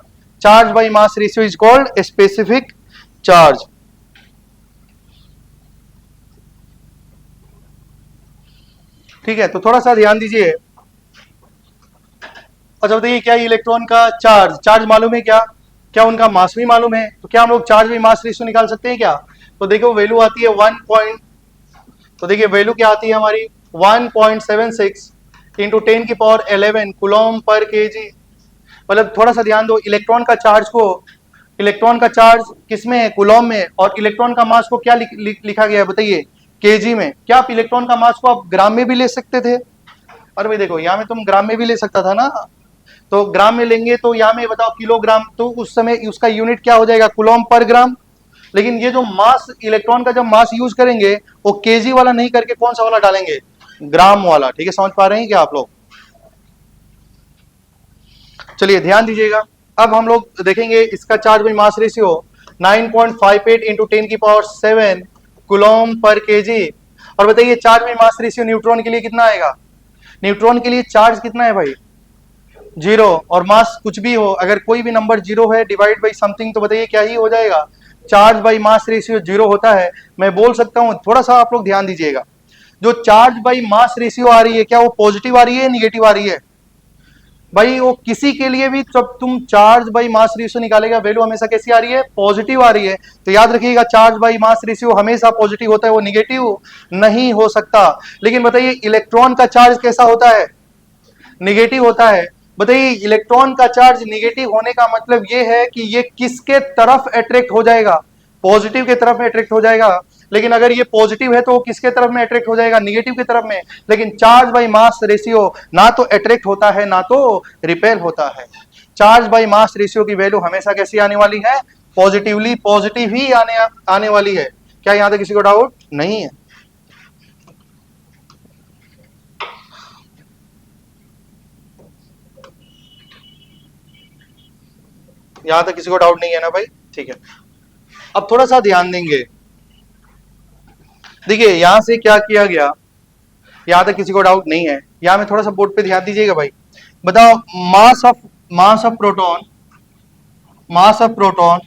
Charge by mass ratio is called specific charge. ठीक है, तो थोड़ा सा ध्यान दीजिए। अच्छा बताइए, क्या इलेक्ट्रॉन का चार्ज, चार्ज मालूम है क्या, क्या उनका मास भी मालूम है, तो क्या हम लोग चार्ज बाई मास रेशियो निकाल सकते हैं क्या। तो देखो वैल्यू आती है 1 पॉइंट, तो देखिए वैल्यू क्या आती है हमारी 1.76 इंटू 10 की पावर 11 कूलम पर केजी। मतलब थोड़ा सा ध्यान दो, इलेक्ट्रॉन का चार्ज को, इलेक्ट्रॉन का चार्ज किसमें है, कूलम में, और इलेक्ट्रॉन का मास को क्या लिखा गया है बताइए, केजी में। क्या आप इलेक्ट्रॉन का मास को आप ग्राम में भी ले सकते थे। अरे भाई देखो यहाँ में तुम ग्राम में भी ले सकता था ना, तो ग्राम में लेंगे तो यहाँ में बताओ किलोग्राम, तो उस समय उसका यूनिट क्या हो जाएगा, कूलम पर ग्राम। लेकिन ये जो मास, इलेक्ट्रॉन का जब मास यूज करेंगे वो केजी वाला नहीं करके कौन सा वाला डालेंगे, ग्राम वाला। ठीक है, समझ पा रहे हैं क्या आप लोग। चलिए ध्यान दीजिएगा, अब हम लोग देखेंगे इसका charge by mass ratio 9.58 into 10 की पावर 7 कूलम पर केजी। और बताइए charge by mass ratio neutron के लिए कितना आएगा, न्यूट्रॉन के लिए चार्ज कितना है भाई, 0, और मास कुछ भी हो, अगर कोई भी नंबर 0 है डिवाइड बाई समथिंग तो बताइए क्या ही हो जाएगा, चार्ज बाई मास रेशियो 0 होता है। मैं बोल सकता हूं, थोड़ा सा आप लोग ध्यान दीजिएगा, जो चार्ज बाई मास रेशियो आ रही है क्या वो पॉजिटिव आ रही है, निगेटिव आ रही है भाई। वो किसी के लिए भी जब तुम चार्ज बाई मास रेशियो निकालेगा वैल्यू हमेशा कैसी आ रही है, पॉजिटिव आ रही है। तो याद रखिएगा चार्ज बाई मास रेशियो हमेशा पॉजिटिव होता है, वो निगेटिव नहीं हो सकता। लेकिन बताइए इलेक्ट्रॉन का चार्ज कैसा होता है, निगेटिव होता है। बताइए इलेक्ट्रॉन का चार्ज निगेटिव होने का मतलब ये है कि ये किसके तरफ अट्रैक्ट हो जाएगा, पॉजिटिव के तरफ में अट्रैक्ट हो जाएगा। लेकिन अगर ये पॉजिटिव है तो वो किसके तरफ में अट्रैक्ट हो जाएगा, निगेटिव की तरफ में। लेकिन चार्ज बाई मास रेशियो ना तो अट्रैक्ट होता है ना तो रिपेल होता है। चार्ज बाई मास रेशियो की वैल्यू हमेशा कैसी आने वाली है, पॉजिटिवली, पॉजिटिव ही आने वाली है। क्या यहां तक किसी को डाउट नहीं है। यहां तक किसी को डाउट नहीं है ना भाई, ठीक है। अब थोड़ा सा ध्यान देंगे, देखिए यहां से क्या किया गया, यहां तक किसी को डाउट नहीं है। यहां में थोड़ा सा बोर्ड पे ध्यान दीजिएगा भाई। बताओ mass of proton, mass of proton,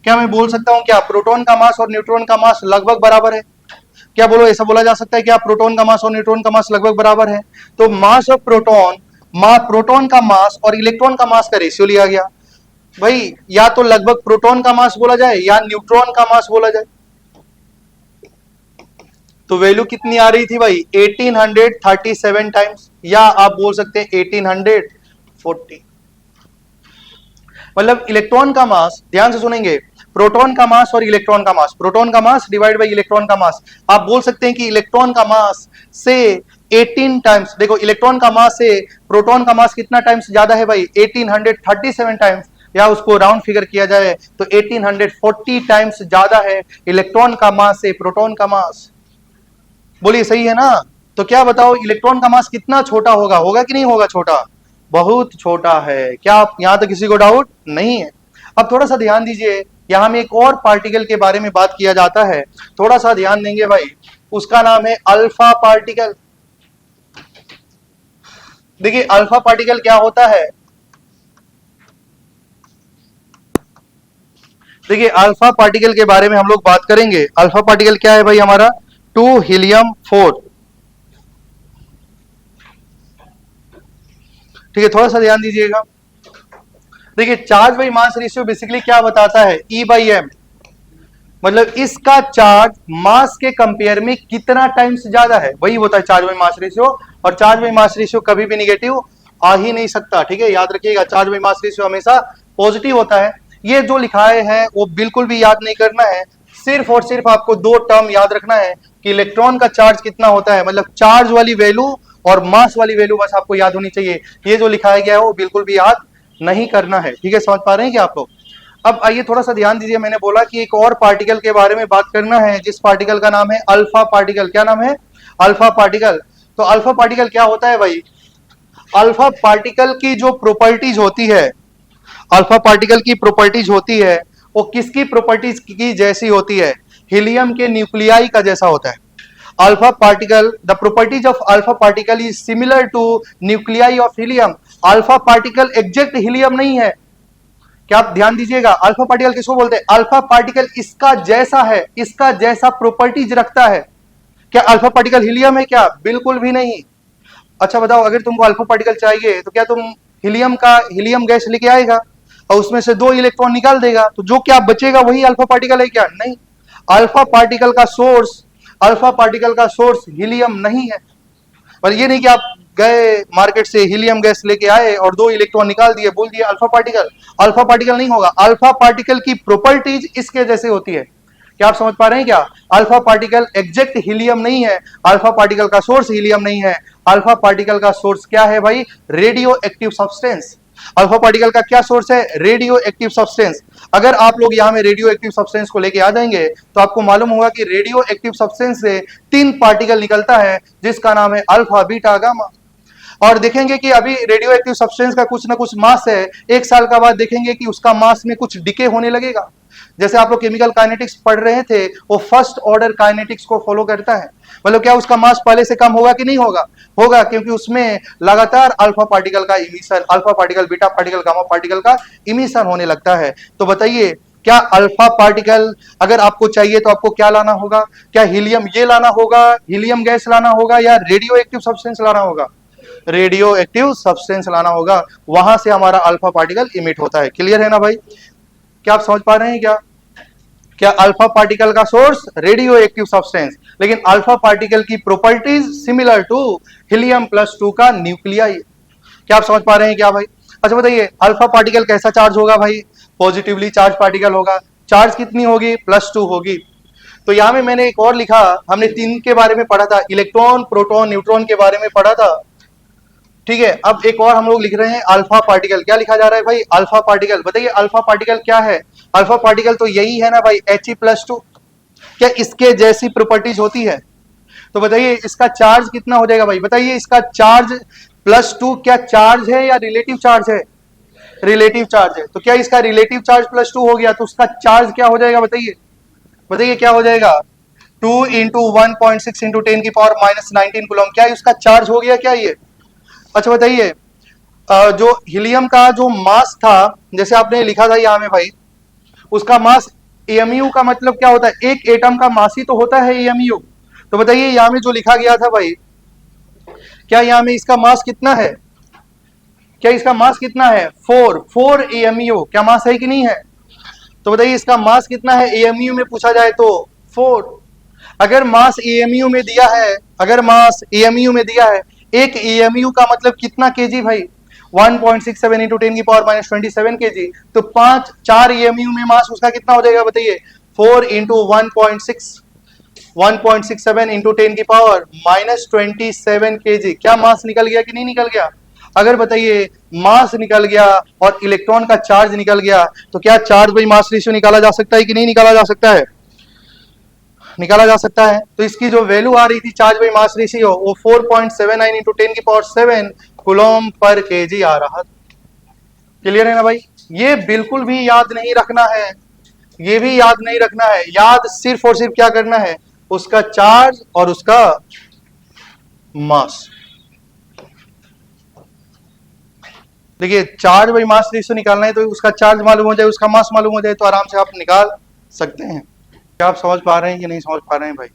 क्या मैं बोल सकता हूं क्या प्रोटॉन का मास और न्यूट्रॉन का मास लगभग बराबर है, क्या बोलो ऐसा बोला जा सकता है क्या प्रोटॉन का मास और न्यूट्रॉन का मास लगभग बराबर है। तो मास ऑफ प्रोटॉन, प्रोटॉन का मास और इलेक्ट्रॉन का मास का रेशियो लिया गया भाई, या तो लगभग प्रोटॉन का मास बोला जाए या न्यूट्रॉन का मास बोला जाए। तो वैल्यू कितनी आ रही थी भाई, 1837 टाइम्स, या आप बोल सकते हैं 1840। मतलब इलेक्ट्रॉन का मास, ध्यान से सुनेंगे, प्रोटॉन का मास और इलेक्ट्रॉन का मास, प्रोटॉन का मास डिवाइड बाई इलेक्ट्रॉन का मास। आप बोल सकते हैं कि इलेक्ट्रॉन का मास से 18 टाइम्स, देखो इलेक्ट्रॉन का मास से प्रोटॉन का मास कितना टाइम्स ज्यादा है भाई, 1837 टाइम्स, या उसको राउंड फिगर किया जाए तो 1840 टाइम्स ज्यादा है इलेक्ट्रॉन का मास से प्रोटॉन का मास। बोलिए सही है ना। तो क्या बताओ इलेक्ट्रॉन का मास कितना छोटा होगा, होगा कि नहीं होगा, छोटा, बहुत छोटा है। क्या आप यहां तक किसी को डाउट नहीं है। अब थोड़ा सा ध्यान दीजिए, यहां में एक और पार्टिकल के बारे में बात किया जाता है, थोड़ा सा ध्यान देंगे भाई, उसका नाम है अल्फा पार्टिकल। देखिए अल्फा पार्टिकल क्या होता है, देखिए अल्फा पार्टिकल के बारे में हम लोग बात करेंगे। अल्फा पार्टिकल क्या है भाई हमारा, 2 हीलियम 4। ठीक है, थोड़ा सा ध्यान दीजिएगा। देखिए charge by mass ratio basically क्या बताता है, E बाई एम, मतलब इसका चार्ज मास के कंपेयर में कितना टाइम्स ज्यादा है, वही होता है चार्ज बाई मास रेशियो। और चार्ज बाई मास रेशियो कभी भी निगेटिव आ ही नहीं सकता। ठीक है, याद रखिएगा चार्ज बाई मास रेशियो हमेशा पॉजिटिव होता है। ये जो लिखाए हैं वो बिल्कुल भी याद नहीं करना है, सिर्फ और सिर्फ आपको दो टर्म याद रखना है कि इलेक्ट्रॉन का चार्ज कितना होता है, मतलब चार्ज वाली वैल्यू और मास वाली वैल्यू बस आपको याद होनी चाहिए। ये जो लिखाया गया है वो बिल्कुल भी याद नहीं करना है, ठीक है। समझ पा रहे हैं क्या आप लोग? अब आइए थोड़ा सा ध्यान दीजिए, मैंने बोला कि एक और पार्टिकल के बारे में बात करना है, जिस पार्टिकल का नाम है अल्फा पार्टिकल। क्या नाम है? Alpha particle. तो अल्फा पार्टिकल क्या होता है भाई? अल्फा पार्टिकल की जो प्रॉपर्टीज होती है, अल्फा पार्टिकल की प्रॉपर्टीज होती है वो किसकी प्रॉपर्टीज की जैसी होती है? हीलियम के न्यूक्लियाई का जैसा होता है। Alpha particle, the properties of alpha particle is similar two nuclei of helium. Alpha particle exact helium नहीं है। क्या आप ध्यान दीजिएगा, अल्फा पार्टिकल किसको बोलते हैं? अल्फा पार्टिकल इसका जैसा है, इसका जैसा प्रॉपर्टीज रखता है। क्या अल्फा पार्टिकल हीलियम है क्या? बिल्कुल भी नहीं। अच्छा बताओ, अगर तुमको अल्फा पार्टिकल चाहिए तो क्या तुम हीलियम गैस लेके आएगा और उसमें से 2 इलेक्ट्रॉन निकाल देगा तो जो क्या बचेगा वही अल्फा पार्टिकल है क्या? नहीं। अल्फा पार्टिकल का सोर्स हीलियम नहीं है। पर ये नहीं कि आप गए मार्केट से हीलियम गैस लेके आए और 2 इलेक्ट्रॉन निकाल दिए, बोल दिए अल्फा पार्टिकल। अल्फा पार्टिकल नहीं होगा। अल्फा पार्टिकल की प्रॉपर्टीज इसके जैसे होती है। क्या आप समझ पा रहे हैं क्या? अल्फा पार्टिकल एग्जैक्ट हीलियम नहीं है, अल्फा पार्टिकल का सोर्स हीलियम नहीं है। अल्फा पार्टिकल का सोर्स क्या है भाई? Radio active substance. Alpha particle का क्या सोर्स है? Radio active substance. अगर आप लोग यहां में रेडियो एक्टिव सब्सटेंस को लेके आ जाएंगे तो आपको मालूम होगा कि रेडियो एक्टिव सब्सटेंस से 3 पार्टिकल निकलता है जिसका नाम है अल्फा, बीटा, गामा। और देखेंगे कि अभी रेडियो एक्टिव सब्सटेंस का कुछ ना कुछ मास है, 1 साल का बाद देखेंगे कि उसका मास में कुछ डिके होने लगेगा। जैसे आप लोग केमिकल काइनेटिक्स पढ़ रहे थे, वो फर्स्ट ऑर्डर काइनेटिक्स को फॉलो करता है। मतलब क्या उसका मास पहले से कम होगा कि नहीं होगा? होगा, क्योंकि उसमें लगातार अल्फा पार्टिकल का emission, alpha particle, beta particle, gamma particle का इमिशन होने लगता है। तो बताइए, क्या अल्फा पार्टिकल अगर आपको चाहिए तो आपको क्या लाना होगा? क्या हीलियम ये लाना होगा, हीलियम गैस लाना होगा, या रेडियो एक्टिव सब्सटेंस लाना होगा? रेडियो एक्टिव सब्सटेंस लाना होगा, वहां से हमारा अल्फा पार्टिकल इमिट होता है। क्लियर है ना भाई? क्या आप समझ पा रहे हैं क्या? क्या अल्फा पार्टिकल का सोर्स रेडियो एक्टिव सब्सटेंस, लेकिन अल्फा पार्टिकल की properties similar to helium plus 2 का न्यूक्लियाई। क्या आप समझ पा रहे हैं क्या भाई? अच्छा बताइए, अल्फा पार्टिकल कैसा चार्ज होगा भाई? पॉजिटिवली चार्ज पार्टिकल होगा। चार्ज कितनी होगी? +2 होगी। तो यहां में मैंने एक और लिखा, हमने 3 के बारे में पढ़ा था, इलेक्ट्रॉन, प्रोटॉन, न्यूट्रॉन के बारे में पढ़ा था, ठीक है। अब एक और हम लोग लिख रहे हैं अल्फा पार्टिकल। क्या लिखा जा रहा है भाई? Alpha particle. बताइए अल्फा पार्टिकल क्या है? अल्फा पार्टिकल तो यही है ना भाई, He+2। क्या इसके जैसी प्रॉपर्टीज होती है? तो बताइए इसका चार्ज कितना हो जाएगा भाई? बताइए इसका चार्ज +2 क्या चार्ज है या रिलेटिव चार्ज है? रिलेटिव चार्ज है। तो क्या इसका रिलेटिव चार्ज +2 हो गया तो उसका चार्ज क्या हो जाएगा? बताइए, बताइए क्या हो जाएगा? 2 इंटू 1.6 इंटू 10⁻⁻19 कूलम। क्या उसका चार्ज हो गया क्या ये? अच्छा बताइए, जो हीलियम का जो मास था, जैसे आपने लिखा था यहाँ में भाई, उसका मास एमयू का मतलब क्या होता है? एक एटम का मास ही तो होता है एमयू। तो बताइए यहाँ में जो लिखा गया था भाई, क्या यहाँ में इसका मास कितना है? क्या इसका मास कितना है? 4 एमयू। क्या मास है कि नहीं है? तो बताइए इसका मास कितना है एमयू में पूछा जाए तो 4। अगर मास एमयू में दिया है, अगर मास एमयू में दिया है, एक एमयू का मतलब कितना केजी भाई? 1.67 इंटू 10⁻27 केजी। तो 4 एमयू में मास उसका कितना हो जाएगा? बताइए 4 इंटू 1.67 इंटू 10⁻27 केजी। क्या मास निकल गया कि नहीं निकल गया? अगर बताइए मास निकल गया और इलेक्ट्रॉन का चार्ज निकल गया तो क्या चार्ज बाई मास रेशियो निकाला जा सकता है कि नहीं निकाला जा सकता है? निकाला जा सकता है। तो इसकी जो वैल्यू आ रही थी चार्ज बाई मास रेशियो, वो 4.79 इंटू 10⁻7 कूलम पर केजी आ रहा था। क्लियर है ना भाई? ये बिल्कुल भी याद नहीं रखना है, ये भी याद नहीं रखना है। याद सिर्फ और सिर्फ क्या करना है? उसका चार्ज और उसका मास। देखिए चार्ज बाई मास रेशियो निकालना है तो उसका चार्ज मालूम हो जाए, उसका मास मालूम हो जाए तो आराम से आप निकाल सकते हैं। क्या आप समझ पा रहे हैं कि नहीं समझ पा रहे हैं भाई?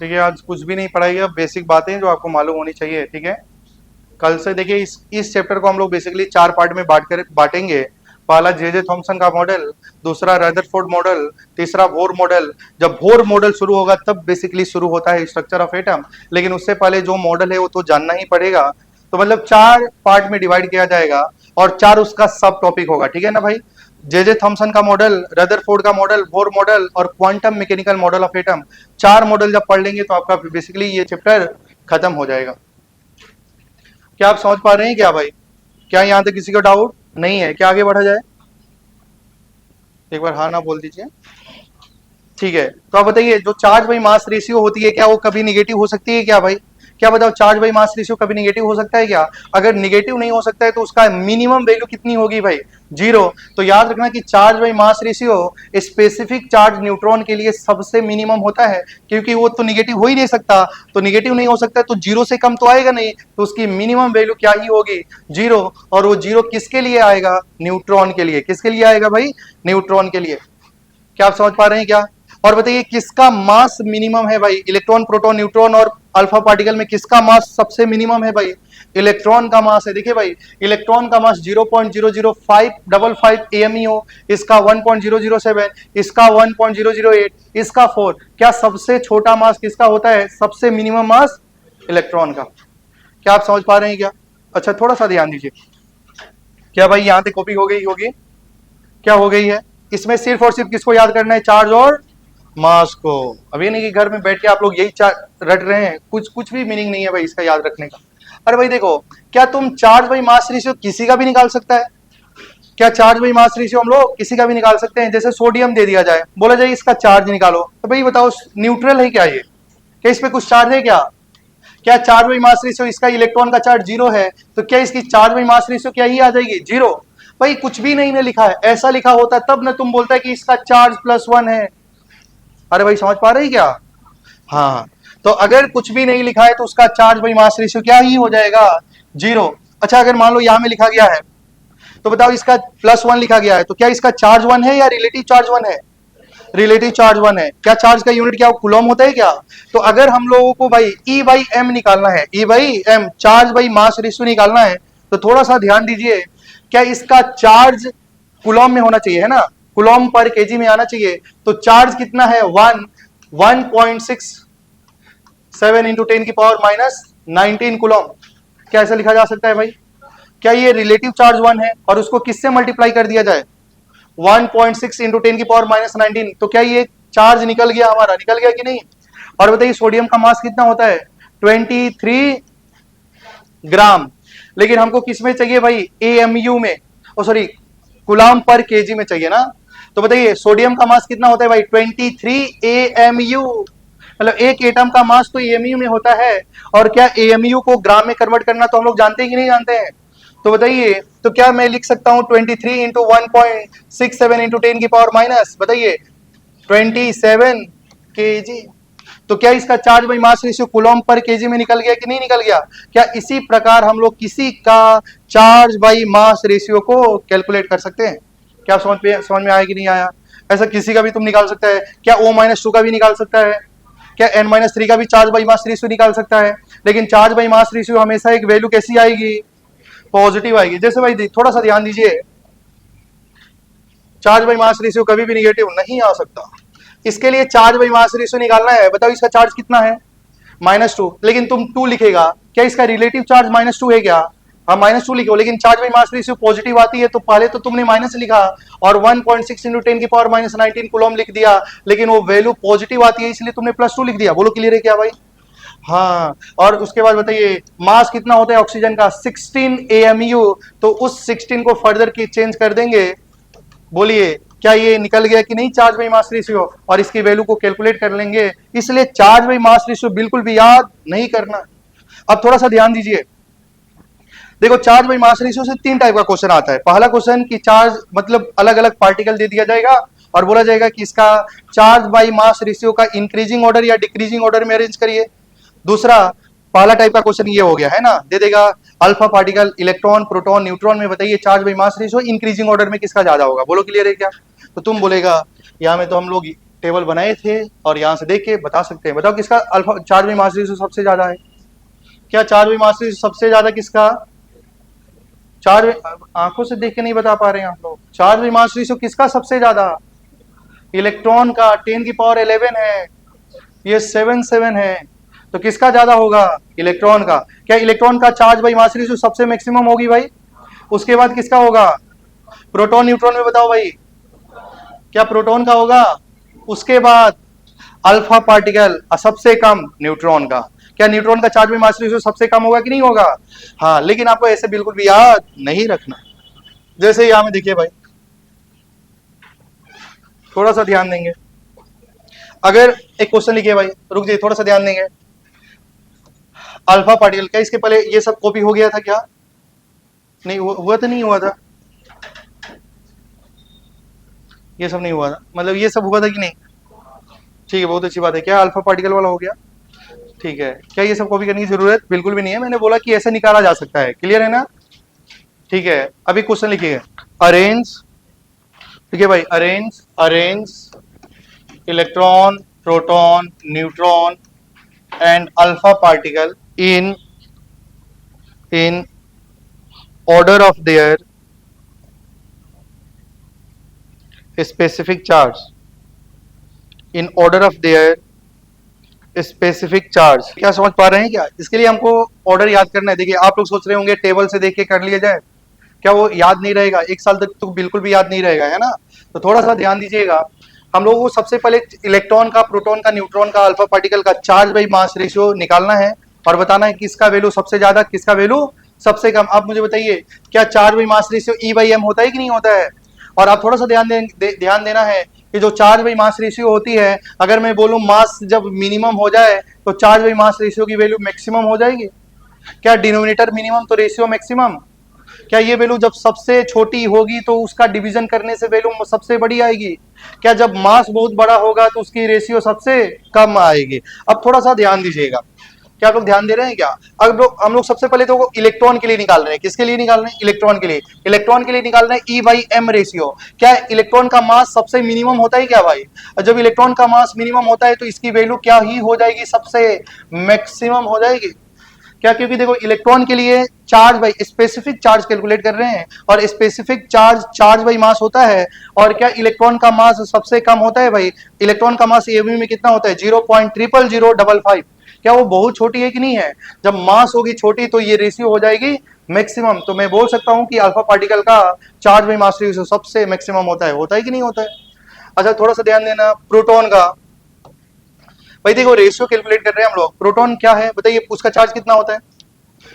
ठीक है, आज कुछ भी नहीं पढ़ाइएगा, बेसिक बातें जो आपको मालूम होनी चाहिए, ठीक है। कल से देखिए इस चैप्टर को हम लोग बेसिकली 4 पार्ट में बांटेंगे। पहला जे थॉमसन का मॉडल, दूसरा रदरफोर्ड मॉडल, तीसरा बोर मॉडल। जब बोर मॉडल शुरू होगा तब बेसिकली शुरू होता है स्ट्रक्चर ऑफ एटम, लेकिन उससे पहले जो मॉडल है वो तो जानना ही पड़ेगा। तो मतलब 4 पार्ट में डिवाइड किया जाएगा और 4 उसका सब टॉपिक होगा, ठीक है ना भाई? जे थॉमसन का मॉडल, रदरफोर्ड का मॉडल, बोर मॉडल और quantum mechanical model of atom, 4 model जब पढ़ लेंगे तो आपका बेसिकली ये चैप्टर खत्म हो जाएगा। क्या आप समझ पा रहे हैं क्या भाई? क्या यहाँ तक किसी का डाउट नहीं है? क्या आगे बढ़ा जाए? एक बार हाँ ना बोल दीजिए। ठीक है, तो आप बताइए, जो चार्ज बाई मास रेशियो होती है, क्या वो कभी निगेटिव हो सकती है क्या भाई? क्या बताओ, चार्ज बाई मास रेशियो कभी निगेटिव हो सकता है क्या? अगर निगेटिव नहीं हो सकता है तो उसका मिनिमम वैल्यू कितनी होगी भाई? 0। तो याद रखना कि charge by mass ratio specific charge neutron के लिए सबसे मिनिमम होता है, क्योंकि वो तो निगेटिव हो ही नहीं सकता। तो निगेटिव नहीं हो सकता तो 0 से कम तो आएगा नहीं, तो उसकी मिनिमम वैल्यू क्या ही होगी? 0। और वो 0 किसके लिए आएगा? न्यूट्रॉन के लिए। किसके लिए आएगा भाई? न्यूट्रॉन के लिए। क्या आप समझ पा रहे हैं क्या? और बताइए, किसका मास मिनिमम है भाई? इलेक्ट्रॉन, प्रोटॉन, न्यूट्रॉन और अल्फा पार्टिकल में किसका मास सबसे मिनिमम है भाई? इलेक्ट्रॉन का मास है। देखिए भाई, इलेक्ट्रॉन का मास 0.00555 AME, इसका 1.007, इसका 1.008, इसका 4। क्या सबसे छोटा मास किसका होता है? सबसे मिनिमम मास इलेक्ट्रॉन का। क्या आप समझ पा रहे हैं क्या? अच्छा, थोड़ा सा ध्यान दीजिए। क्या भाई यहाँ तक कॉपी हो गई होगी? क्या हो गई है? इसमें सिर्फ और सिर्फ किसको याद करना है? चार्ज और मास को। अभी नहीं कि घर में बैठ के आप लोग यही रट रहे हैं, कुछ भी मीनिंग नहीं है भाई इसका याद रखने का। अरे भाई देखो, क्या तुम चार्ज बाई मास रेशियो किसी का भी निकाल सकता है? क्या चार्ज बाई मास रेशियो हम लोग किसी का भी निकाल सकते हैं? जैसे सोडियम दे दिया जाए, बोला जाए इसका चार्ज निकालो, तो भाई बताओ न्यूट्रल है क्या ये? क्या इस पे कुछ चार्ज है क्या? क्या चार्ज बाई मास रेशियो, इसका इलेक्ट्रॉन का चार्ज 0 है, तो क्या इसकी चार्ज बाई मास रेशियो क्या ही आ जाएगी? 0। भाई कुछ भी नहीं ने लिखा है, ऐसा लिखा होता तब ना तुम बोलता है कि इसका चार्ज +1 है। अरे भाई समझ पा रहे क्या? हाँ, तो अगर कुछ भी नहीं लिखा है तो उसका चार्ज बाई मास रेशियो क्या ही हो जाएगा? 0। अच्छा, अगर मान लो यहां में लिखा गया है, तो बताओ इसका +1 लिखा गया है, तो क्या इसका चार्ज 1 है या रिलेटिव चार्ज 1 है? रिलेटिव चार्ज 1 है। क्या चार्ज का यूनिट क्या कूलम होता है क्या? तो अगर हम लोगों को भाई E/m निकालना है, E/m charge by mass ratio निकालना है, तो थोड़ा सा ध्यान दीजिए। क्या इसका चार्ज कूलम में होना चाहिए, है ना? कूलम पर केजी में आना चाहिए। तो चार्ज कितना है? 1.67 इंटू 10⁻⁻19 कूलम। क्या ऐसा लिखा जा सकता है भाई? क्या ये रिलेटिव चार्ज 1 है और उसको किससे मल्टीप्लाई कर दिया जाए? 1.6 इंटू 10⁻⁻19। तो क्या ये चार्ज निकल गया हमारा? निकल गया कि नहीं? और बताइए, सोडियम का मास कितना होता है? 23 ग्राम। लेकिन हमको किस में चाहिए भाई? AMU में, सॉरी, कूलम पर केजी में चाहिए ना? तो बताइए, सोडियम का मास कितना होता है भाई? 23 AMU। मतलब एक एटम का मास तो AMU में होता है। और क्या AMU को ग्राम में कन्वर्ट करना तो हम लोग जानते हैं कि नहीं जानते हैं? तो बताइए, तो क्या मैं लिख सकता हूं 23 इंटू 1.67 इंटू 10⁻⁻, बताइए 27 kg। तो क्या इसका charge by mass ratio coulomb per KG में निकल गया कि नहीं निकल गया? क्या इसी प्रकार हम लोग किसी का चार्ज बाई मास रेशियो को कैलकुलेट कर सकते हैं? क्या समझ में आया कि नहीं आया? ऐसा किसी का भी तुम निकाल सकता है। क्या O-2 का भी निकाल सकता है? क्या N-3 का भी चार्ज बाई मास रेशियो निकाल सकता है? लेकिन चार्ज बाई मास रेशियो हमेशा एक वैल्यू कैसी आएगी? पॉजिटिव आएगी। जैसे भाई थोड़ा सा ध्यान दीजिए, चार्ज बाई मास रेशियो कभी भी निगेटिव नहीं आ सकता। इसके लिए चार्ज बाई मास रेशियो निकालना है। बताओ इसका चार्ज कितना है? -2। लेकिन तुम 2 लिखेगा, क्या इसका रिलेटिव चार्ज -2 है क्या? हाँ, -2 लिखो, लेकिन charge by mass ratio positive आती है तो पहले तो तुमने माइनस लिखा और 1.6 इंटू 10⁻⁻19 कूलम लिख दिया, लेकिन वो वैल्यू पॉजिटिव आती है इसलिए तुमने +2 लिख दिया। बोलो क्लियर है क्या भाई? हाँ, और उसके बाद बताइए, मास कितना होता है ऑक्सीजन का? 16 AMU। तो उस 16 को फर्दर की चेंज कर देंगे। बोलिए, क्या ये निकल गया कि नहीं चार्ज बाई मास रेशियो? और इसकी वैल्यू को कैलकुलेट कर लेंगे। इसलिए चार्ज बाई मास रेशियो बिल्कुल भी याद नहीं करना। अब थोड़ा सा ध्यान दीजिए, देखो चार्ज बाई मास रेशियो से 3 टाइप का क्वेश्चन आता है। पहला क्वेश्चन कि चार्ज मतलब अलग अलग पार्टिकल दे दिया जाएगा और बोला जाएगा कि इसका चार्ज बाई मास रेशियो का इंक्रीजिंग ऑर्डर या डिक्रीजिंग ऑर्डर में अरेंज करिए। दूसरा, पहला टाइप का क्वेश्चन ये हो गया है ना, दे देगा alpha particle, electron, proton, neutron में बताइए charge by mass ratio increasing order में किसका ज्यादा होगा? बोलो क्लियर है क्या? तो तुम बोलेगा, यहाँ में तो हम लोग टेबल बनाए थे और यहाँ से देख के बता सकते हैं। बताओ किसका alpha charge by mass ratio सबसे ज्यादा है? क्या चार्ज बाई मास रेशियो सबसे ज्यादा किसका? चार्ज आंखों से देख के नहीं बता पा रहे हैं आप लोग। चार्ज बाई मास रेशियो किसका सबसे ज्यादा? इलेक्ट्रॉन का 10⁻11 है, ये 7 है। तो किसका ज्यादा होगा? इलेक्ट्रॉन का। क्या इलेक्ट्रॉन का चार्ज बाई मास रेशियो सबसे मैक्सिमम होगी भाई? उसके बाद किसका होगा? प्रोटॉन न्यूट्रॉन में बताओ भाई, क्या प्रोटॉन का होगा? उसके बाद अल्फा पार्टिकल सबसे कम न्यूट्रॉन का। क्या न्यूट्रॉन का चार्ज में मास रेशियो सबसे कम होगा कि नहीं होगा? हाँ, लेकिन आपको ऐसे बिल्कुल भी याद नहीं रखना। जैसे यहां में देखिए भाई, थोड़ा सा ध्यान देंगे। अगर एक क्वेश्चन लिखिए भाई, रुक जाइए, थोड़ा सा ध्यान देंगे। अल्फा पार्टिकल, क्या इसके पहले ये सब कॉपी हो गया था क्या? नहीं हुआ तो नहीं हुआ था, ये सब नहीं हुआ था, मतलब ये सब हुआ था कि नहीं? ठीक है, बहुत अच्छी बात है। क्या अल्फा पार्टिकल वाला हो गया? ठीक है, क्या ये सब कॉपी करने की जरूरत बिल्कुल भी नहीं है, मैंने बोला कि ऐसे निकाला जा सकता है। क्लियर है ना? ठीक है, अभी क्वेश्चन लिखिए, अरेंज, ठीक है भाई, arrange arrange electron, proton, neutron and alpha particle in order of their specific charge, in order of their specific charge. क्या समझ पा रहे हैं क्या? इसके लिए हमको ऑर्डर याद करना है। देखिए, आप लोग सोच रहे होंगे टेबल से देख के कर लिया जाए, क्या वो याद नहीं रहेगा? एक साल तक तो बिल्कुल भी याद नहीं रहेगा, है ना? तो थोड़ा सा ध्यान दीजिएगा। हम लोगों को सबसे पहले इलेक्ट्रॉन का, प्रोटॉन का, न्यूट्रॉन का, अल्फा पार्टिकल का चार्ज बाई मास रेशियो निकालना है और बताना है किसका वैल्यू सबसे ज्यादा, किसका वैल्यू सबसे कम। आप मुझे बताइए, क्या charge by mass ratio e by m होता है कि नहीं होता है? और आप थोड़ा सा ध्यान देना है कि जो चार्ज बाई मास रेशियो होती है, अगर मैं बोलूं मास जब मिनिमम हो जाए तो चार्ज बाई मास रेशियो की वैल्यू मैक्सिमम हो जाएगी। क्या डिनोमिनेटर मिनिमम तो रेशियो मैक्सिमम? क्या ये वैल्यू जब सबसे छोटी होगी तो उसका डिवीजन करने से वैल्यू सबसे बड़ी आएगी? क्या जब मास बहुत बड़ा होगा तो उसकी रेशियो सबसे कम आएगी? अब थोड़ा सा ध्यान दीजिएगा, क्या आप लोग ध्यान दे रहे हैं क्या? अब हम लोग सबसे पहले तो इलेक्ट्रॉन के लिए निकाल रहे हैं। किसके लिए निकाल रहे हैं? इलेक्ट्रॉन के लिए। इलेक्ट्रॉन के लिए निकाल रहे हैं ई बाई एम रेशियो। क्या इलेक्ट्रॉन का मास सबसे मिनिमम होता है क्या भाई? जब इलेक्ट्रॉन का मास मिनिमम होता है तो इसकी वैल्यू क्या ही हो जाएगी? सबसे मैक्सिमम हो जाएगी। क्या? क्योंकि देखो, इलेक्ट्रॉन के लिए charge by specific charge calculate कर रहे हैं और स्पेसिफिक चार्ज चार्ज बाई मास होता है। और क्या इलेक्ट्रॉन का मास सबसे कम होता है भाई? इलेक्ट्रॉन का मास एवी में कितना होता है? 0.00055। क्या वो बहुत छोटी है कि नहीं है? जब मास होगी छोटी तो ये रेशियो हो जाएगी मैक्सिमम। तो मैं बोल सकता हूं कि अल्फा पार्टिकल का चार्ज बाई मास रेशियो सबसे मैक्सिमम होता है कि नहीं होता है? अच्छा, थोड़ा सा ध्यान देना, प्रोटॉन का भाई देखो, रेशियो कैलकुलेट कर रहे हैं हम लोग। प्रोटॉन क्या है बताइए, उसका चार्ज कितना होता है?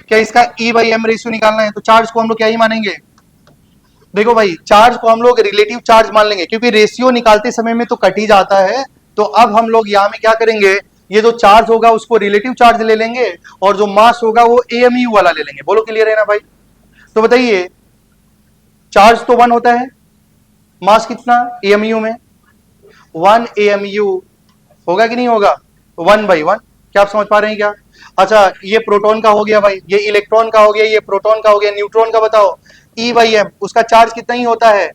क्या इसका ई बाई एम रेशियो निकालना है तो चार्ज को हम लोग क्या ही मानेंगे? देखो भाई, चार्ज को हम लोग रिलेटिव चार्ज मान लेंगे, क्योंकि रेशियो निकालते समय में तो कट ही जाता है। तो अब हम लोग यहाँ में क्या करेंगे, ये जो चार्ज होगा उसको रिलेटिव चार्ज ले लेंगे और जो मास होगा वो एएमयू वाला ले लेंगे। बोलो, क्लियर है ना भाई? तो बताइए, चार्ज तो 1 होता है, मास कितना एएमयू में? 1 एएमयू होगा कि नहीं होगा? 1/1। क्या आप समझ पा रहे हैं क्या? अच्छा, ये प्रोटॉन का हो गया भाई, ये इलेक्ट्रॉन का हो गया, ये प्रोटॉन का हो गया। न्यूट्रॉन का बताओ, ई बाई एम, उसका चार्ज कितना ही होता है?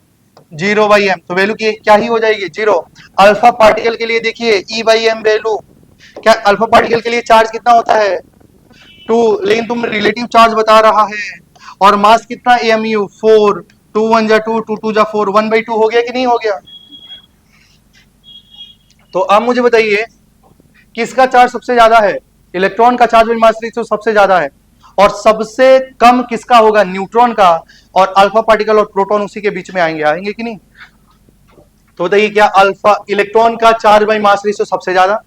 0/m। तो वैल्यू की क्या ही हो जाएगी? 0। अल्फा पार्टिकल के लिए देखिए, ई बाई एम वैल्यू, क्या अल्फा पार्टिकल के लिए चार्ज कितना होता है? 2। लेकिन तुम रिलेटिव चार्ज बता रहा है। और मास कितना एमयू? 4। 2 1 जा 2, 2 2 जा 4, 1/2 हो गया कि नहीं हो गया? तो अब मुझे बताइए, किसका चार्ज सबसे ज्यादा है? इलेक्ट्रॉन का चार्ज मास रेशियो सबसे ज्यादा है। और सबसे कम किसका होगा? न्यूट्रॉन का। और अल्फा पार्टिकल और प्रोटॉन उसी के बीच में आएंगे कि नहीं? तो बताइए, क्या अल्फा इलेक्ट्रॉन का चार्ज बाई मास रेशियो सबसे ज्यादा?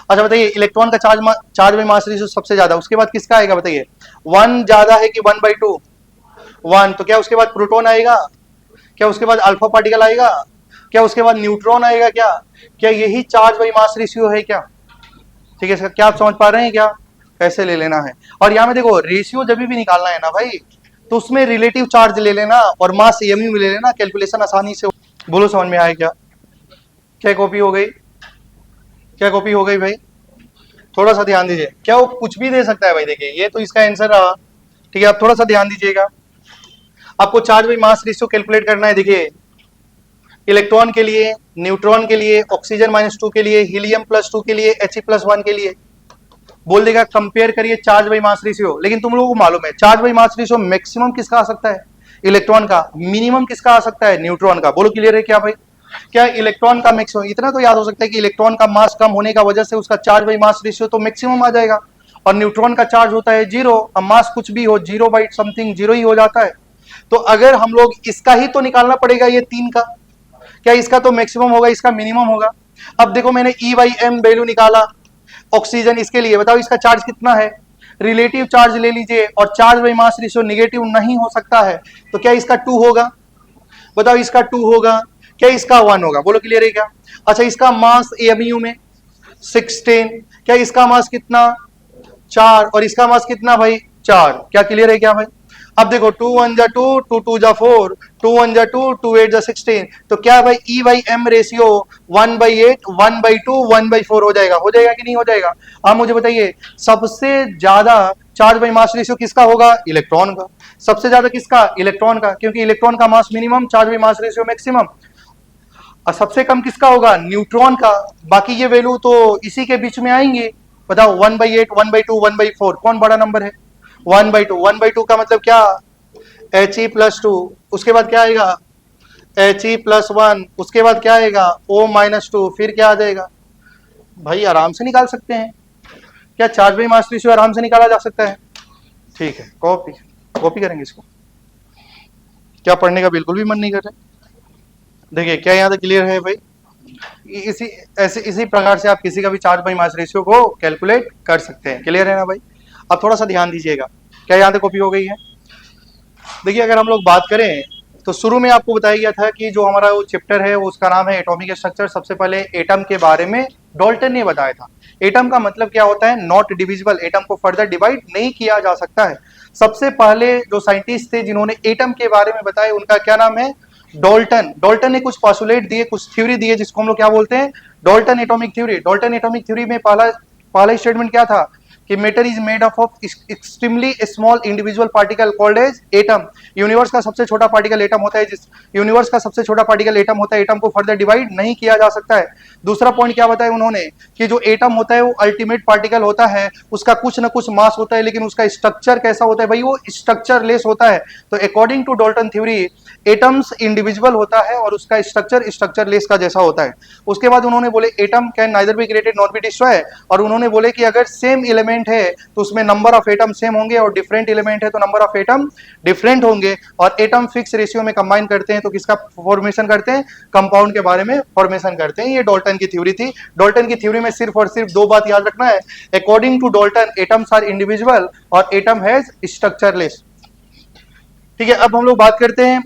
अच्छा बताइए, इलेक्ट्रॉन का चार्ज बाई मास रेशियो सबसे ज्यादा, उसके बाद किसका आएगा बताइए? 1 ज्यादा है कि 1/2? 1। तो क्या उसके बाद प्रोटॉन आएगा? क्या उसके बाद अल्फा पार्टिकल आएगा? क्या उसके बाद न्यूट्रॉन आएगा? क्या यही चार्ज बाई मास रेशियो है क्या? ठीक है, क्या आप समझ पा रहे हैं क्या? कैसे ले लेना है? और यहाँ में देखो, रेशियो जब भी निकालना है ना भाई, तो उसमें रिलेटिव चार्ज ले लेना और मास एमयू में ले लेना, कैलकुलेशन आसानी से। बोलो, समझ में आया क्या? क्या कॉपी हो गई? क्या कॉपी हो गई भाई? थोड़ा सा ध्यान दीजिए। क्या वो कुछ भी दे सकता है भाई? देखिए, ये तो इसका आंसर रहा। ठीक है, आप थोड़ा सा ध्यान दीजिएगा। आपको charge by mass ratio calculate करना है। देखिए, इलेक्ट्रॉन के लिए, न्यूट्रॉन के लिए, ऑक्सीजन -2 के लिए, हीलियम +2 के लिए, He+1 के लिए। बोल देगा कंपेयर करिए चार्ज बाई मास रेशियो। लेकिन तुम लोगों को मालूम है charge by mass ratio maximum किसका आ सकता है? इलेक्ट्रॉन का। मिनिमम किसका आ सकता है? न्यूट्रॉन का। बोलो, क्लियर है क्या भाई? क्या इलेक्ट्रॉन का मैक्सिमम, इतना तो याद हो सकता है कि इलेक्ट्रॉन का मास कम होने का वजह से उसका चार्ज बाई मास रेशियो तो मैक्सिमम आ जाएगा। और न्यूट्रॉन का चार्ज होता है 0, अब मास कुछ भी हो, 0 बाई समथिंग 0 ही हो जाता है। तो अगर हम लोग इसका ही तो निकालना पड़ेगा, ये 3 का, क्या इसका तो मैक्सिमम होगा, इसका मिनिमम होगा। अब देखो मैंने E/m वैल्यू निकाला ऑक्सीजन, इसके लिए बताओ इसका चार्ज कितना है, रिलेटिव चार्ज ले लीजिए, और charge by mass ratio negative नहीं हो सकता है, तो क्या इसका 2 होगा, बताओ इसका 2 होगा, क्या इसका 1 होगा, बोलो क्लियर है क्या। अच्छा इसका मास AMU में 16, क्या इसका मास कितना 4, और इसका मास कितना भाई 4, क्या क्लियर है क्या भाई। अब देखो 2 1 जा 2, 2 2 जा 4, 2 1 जा 2, 2 8 जा 16, तो क्या भाई E/m रेशियो 1/8, 1/2, 1/4 हो जाएगा कि नहीं हो जाएगा। आप मुझे बताइए सबसे ज्यादा चार्ज बाई मास रेशियो किसका होगा, इलेक्ट्रॉन का। सबसे ज्यादा किसका, इलेक्ट्रॉन का, क्योंकि इलेक्ट्रॉन का mass minimum, charge by mass ratio maximum. और सबसे कम किसका होगा, न्यूट्रॉन का। बाकी ये वैल्यू तो इसी के बीच में आएंगे, बताओ 1/8, 1/2, 1/4 कौन बड़ा नंबर है, 1/2, 1/2 का मतलब क्या, He+2, उसके बाद क्या आएगा He+1, उसके बाद क्या आएगा O-2, फिर क्या आ जाएगा भाई, आराम से निकाल सकते हैं, क्या चार्ज बाई मास रेशियो आराम से निकाला जा सकता है। ठीक है, कॉपी करेंगे इसको, क्या पढ़ने का बिल्कुल भी मन नहीं कर रहा। देखिए क्या यहाँ तक क्लियर है भाई, इसी प्रकार से आप किसी का भी चार्ज बाई मास रेशियो को कैलकुलेट कर सकते हैं, क्लियर है ना भाई। अब थोड़ा सा ध्यान दीजिएगा, क्या यहाँ तक कॉपी हो गई है। देखिए अगर हम लोग बात करें तो शुरू में आपको बताया गया था कि जो हमारा वो चैप्टर है उसका नाम है एटॉमिक स्ट्रक्चर। सबसे पहले एटम के बारे में डाल्टन ने बताया था। एटम का मतलब क्या होता है, नॉट डिविजिबल, एटम को फर्दर डिवाइड नहीं किया जा सकता है। सबसे पहले जो साइंटिस्ट थे जिन्होंने एटम के बारे में बताया उनका क्या नाम है, डाल्टन। डाल्टन ने कुछ पॉस्टुलेट दिए, कुछ थ्योरी दिए, जिसको हम लोग क्या बोलते हैं, Dalton atomic theory. Dalton atomic theory में पहला स्टेटमेंट क्या था कि matter is made up of extremely small individual particle called as atom. Universe का सबसे छोटा पार्टिकल एटम होता है, यूनिवर्स का सबसे छोटा पार्टिकल एटम होता है, एटम को फर्दर डिवाइड नहीं किया जा सकता है। दूसरा पॉइंट क्या बताया उन्होंने कि जो एटम होता है वो अल्टीमेट पार्टिकल होता है, उसका कुछ ना कुछ मास होता है, लेकिन उसका स्ट्रक्चर कैसा होता है भाई, वो स्ट्रक्चरलेस होता है। तो according to Dalton theory atoms individual होता है और उसका स्ट्रक्चर स्ट्रक्चरलेस का जैसा होता है। उसके बाद उन्होंने बोले atom can neither be created not be destroy, और उन्होंने बोले कि अगर सेम एलिमेंट है तो उसमें नंबर ऑफ एटम सेम होंगे, और डिफरेंट एलिमेंट है तो नंबर ऑफ एटम डिफरेंट होंगे, और एटम फिक्स रेशियो में कंबाइन करते हैं तो किसका फॉर्मेशन करते हैं, कंपाउंड के बारे में फॉर्मेशन करते हैं। ये डाल्टन की थ्योरी थी। डाल्टन की थ्योरी में सिर्फ और सिर्फ 2 बात याद रखना है, according to Dalton atoms are individual और एटम हैज स्ट्रक्चरलेस। ठीक है, अब हम लोग बात करते हैं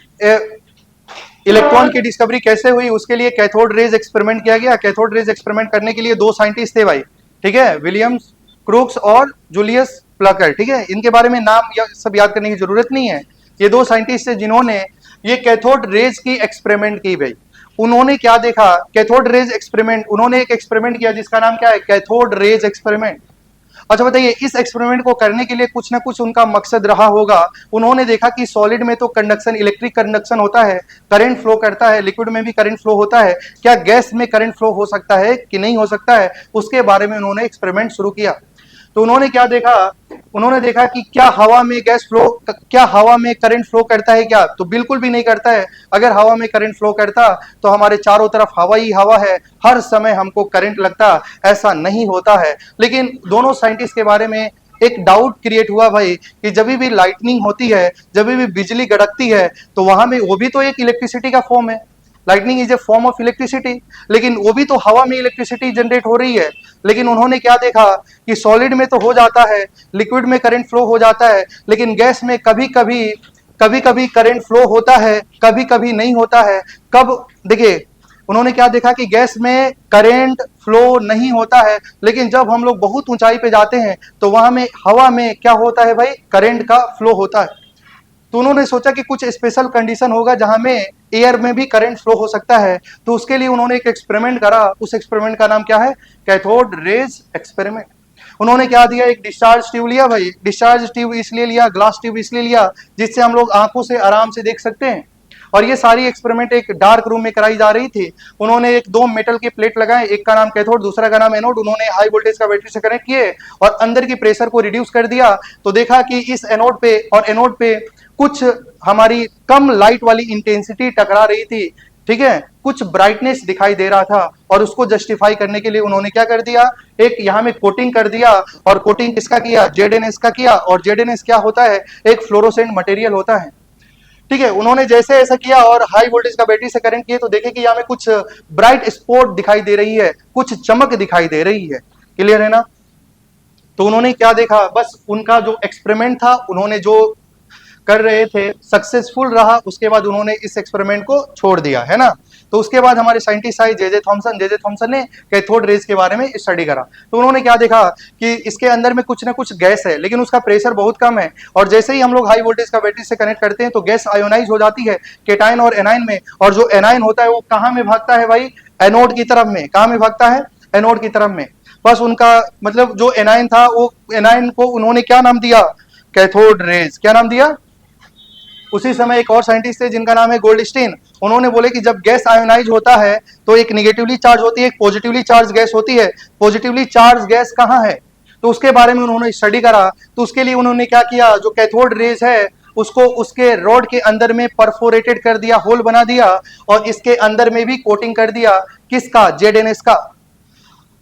इलेक्ट्रॉन की डिस्कवरी कैसे हुई। उसके लिए कैथोड रेज एक्सपेरिमेंट किया गया। कैथोड रेज एक्सपेरिमेंट करने के लिए 2 साइंटिस्ट थे भाई, ठीक है, विलियम्स क्रूक्स और जूलियस प्लकर। ठीक है, इनके बारे में नाम सब याद करने की जरूरत नहीं है। ये 2 साइंटिस्ट थे जिन्होंने ये कैथोड रेज की एक्सपेरिमेंट की भाई। उन्होंने क्या देखा, कैथोड रेज एक्सपेरिमेंट, उन्होंने एक एक्सपेरिमेंट किया जिसका नाम क्या है, कैथोड रेज एक्सपेरिमेंट। अच्छा बताइए, इस एक्सपेरिमेंट को करने के लिए कुछ ना कुछ उनका मकसद रहा होगा। उन्होंने देखा कि सॉलिड में तो कंडक्शन, इलेक्ट्रिक कंडक्शन होता है, करंट फ्लो करता है, लिक्विड में भी करंट फ्लो होता है, क्या गैस में करंट फ्लो हो सकता है कि नहीं हो सकता है, उसके बारे में उन्होंने एक्सपेरिमेंट शुरू किया। तो उन्होंने क्या देखा, उन्होंने देखा कि क्या हवा में गैस फ्लो, क्या हवा में करंट फ्लो करता है क्या, तो बिल्कुल भी नहीं करता है। अगर हवा में करंट फ्लो करता तो हमारे चारों तरफ हवा ही हवा है, हर समय हमको करंट लगता, ऐसा नहीं होता है। लेकिन दोनों साइंटिस्ट के बारे में एक डाउट क्रिएट हुआ भाई कि जब भी लाइटनिंग होती है, जब भी बिजली गड़कती है, तो वहां में वो भी तो एक इलेक्ट्रिसिटी का फॉर्म है, lightning is a form of electricity, लेकिन वो भी तो हवा में इलेक्ट्रिसिटी जनरेट हो रही है। लेकिन उन्होंने क्या देखा कि सॉलिड में तो हो जाता है, लिक्विड में करंट फ्लो हो जाता है, लेकिन गैस में कभी कभी करंट फ्लो होता है, कभी कभी नहीं होता है। कब, देखिए उन्होंने क्या देखा कि गैस में करंट फ्लो नहीं होता है, लेकिन जब हम लोग बहुत ऊंचाई पे जाते हैं तो वहां में हवा में क्या होता है भाई, करंट का फ्लो होता है। तो उन्होंने सोचा कि कुछ स्पेशल कंडीशन होगा जहां में एयर में भी करंट फ्लो हो सकता है। तो उसके लिए उन्होंने एक एक्सपेरिमेंट करा। उस एक्सपेरिमेंट का नाम क्या है, कैथोड रेज एक्सपेरिमेंट। उन्होंने क्या दिया, एक डिस्चार्ज ट्यूब लिया भाई। डिस्चार्ज ट्यूब इसलिए लिया, ग्लास ट्यूब इसलिए लिया जिससे हम लोग आंखों से आराम से देख सकते हैं। और ये सारी एक्सपेरिमेंट एक डार्क रूम में कराई जा रही थी। उन्होंने एक 2 मेटल के प्लेट लगाए, एक का नाम कैथोड, दूसरा का नाम एनोड। उन्होंने हाई वोल्टेज का बैटरी से कनेक्ट किए और अंदर की प्रेशर को रिड्यूस कर दिया। तो देखा कि इस एनोड पे और एनोड पे कुछ हमारी कम लाइट वाली इंटेंसिटी टकरा रही थी, ठीक है, कुछ ब्राइटनेस दिखाई दे रहा था। और उसको जस्टिफाई करने के लिए उन्होंने क्या कर दिया, एक यहां में कोटिंग कर दिया। और कोटिंग किसका किया, ZNS का किया। और ZNS क्या होता है, एक फ्लोरोसेंट मटेरियल होता है। ठीक है, उन्होंने जैसे ऐसा किया और हाई वोल्टेज का बैटरी से करंट किए तो देखे कि यहाँ में कुछ ब्राइट स्पॉट दिखाई दे रही है, कुछ चमक दिखाई दे रही है। क्लियर है ना? तो उन्होंने क्या देखा, बस उनका जो एक्सपेरिमेंट था, उन्होंने जो कर रहे थे सक्सेसफुल रहा, उसके बाद उन्होंने इस एक्सपेरिमेंट को छोड़ दिया, है ना? तो उसके बाद हमारे साइंटिस्ट आए जे जे थॉमसन ने कैथोड रेज के बारे में स्टडी करा। तो उन्होंने क्या देखा कि इसके अंदर में कुछ ना कुछ गैस है, लेकिन उसका प्रेशर बहुत कम है, और जैसे ही हम लोग हाई वोल्टेज का बैटरी से कनेक्ट करते हैं तो गैस आयोनाइज हो जाती है केटायन और एनायन में, और जो एनायन होता है वो कहाँ में भागता है भाई? एनोड की तरफ में। कहाँ में भागता है? एनोड की तरफ में। बस उनका मतलब जो एनायन था, वो एनायन को उन्होंने क्या नाम दिया? Cathode rays. क्या नाम दिया? उसी समय एक और साइंटिस्ट थे जिनका नाम है गोल्डस्टीन। उन्होंने बोले कि जब गैस आयोनाइज होता है तो एक निगेटिवली चार्ज होती है, एक पॉजिटिवली चार्ज गैस होती है। पॉजिटिवली चार्ज गैस कहाँ है? तो उसके बारे में उन्होंने स्टडी करा। तो उसके लिए उन्होंने क्या किया, जो कैथोड रेज है उसको उसके रॉड के अंदर में परफोरेटेड कर दिया, होल बना दिया, और इसके अंदर में भी कोटिंग कर दिया। किसका? जेड का।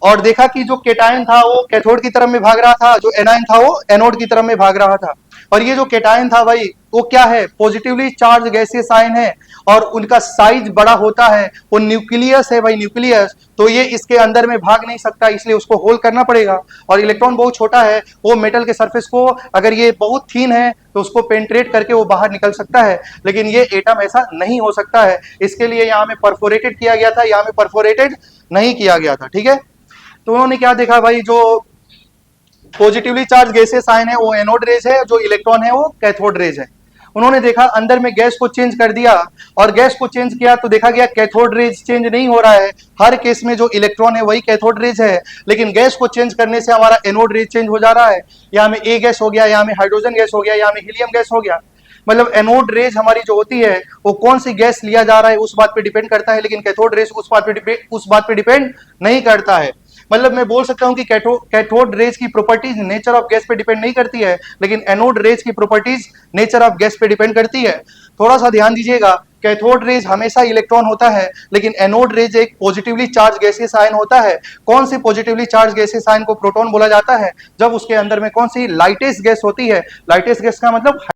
और देखा कि जो केटायन था वो कैथोड की तरफ में भाग रहा था, जो एनायन था वो एनोड की तरफ में भाग रहा था। और ये जो केटायन था भाई, वो क्या है? पॉजिटिवली चार्ज गैसियस आयन है, और उनका साइज बड़ा होता है, वो न्यूक्लियस है भाई, न्यूक्लियस। तो ये इसके अंदर में भाग नहीं सकता, इसलिए उसको होल करना पड़ेगा। और इलेक्ट्रॉन बहुत छोटा है, वो मेटल के सरफेस को, अगर ये बहुत थीन है तो उसको पेंट्रेट करके वो बाहर निकल सकता है, लेकिन ये एटम ऐसा नहीं हो सकता है। इसके लिए यहाँ में परफोरेटेड किया गया था, यहाँ में परफोरेटेड नहीं किया गया था। ठीक है, तो उन्होंने क्या देखा भाई, जो पॉजिटिवली चार्ज गैसेस आयन है वो एनोड रेज है, जो इलेक्ट्रॉन है वो कैथोड रेज है। उन्होंने देखा अंदर में गैस को चेंज कर दिया, और गैस को चेंज किया तो देखा गया कैथोड रेज चेंज नहीं हो रहा है। हर केस में जो इलेक्ट्रॉन है वही कैथोड रेज है, लेकिन गैस को चेंज करने से हमारा एनोड रेज चेंज हो जा रहा है। यहाँ में ए गैस हो गया, यहाँ में हाइड्रोजन गैस हो गया, यहाँ में हीलियम गैस हो गया। मतलब एनोड रेज हमारी जो होती है वो कौन सी गैस लिया जा रहा है उस बात पे डिपेंड करता है, लेकिन कैथोड रेज उस बात पे डिपेंड नहीं करता है। मतलब मैं बोल सकता हूं कि कैथोड रेज की प्रॉपर्टीज नेचर ऑफ गैस पे डिपेंड नहीं करती है, लेकिन एनोड रेज की प्रॉपर्टीज नेचर ऑफ गैस पे डिपेंड करती है। थोड़ा सा ध्यान दीजिएगा, कैथोड रेज हमेशा इलेक्ट्रॉन होता है, लेकिन एनोड रेज एक पॉजिटिवली चार्ज गैसियस आयन होता है। कौन सी पॉजिटिवली चार्ज गैसियस आयन को प्रोटॉन बोला जाता है? जब उसके अंदर में कौन सी लाइटेस्ट गैस होती है। लाइटेस्ट गैस का मतलब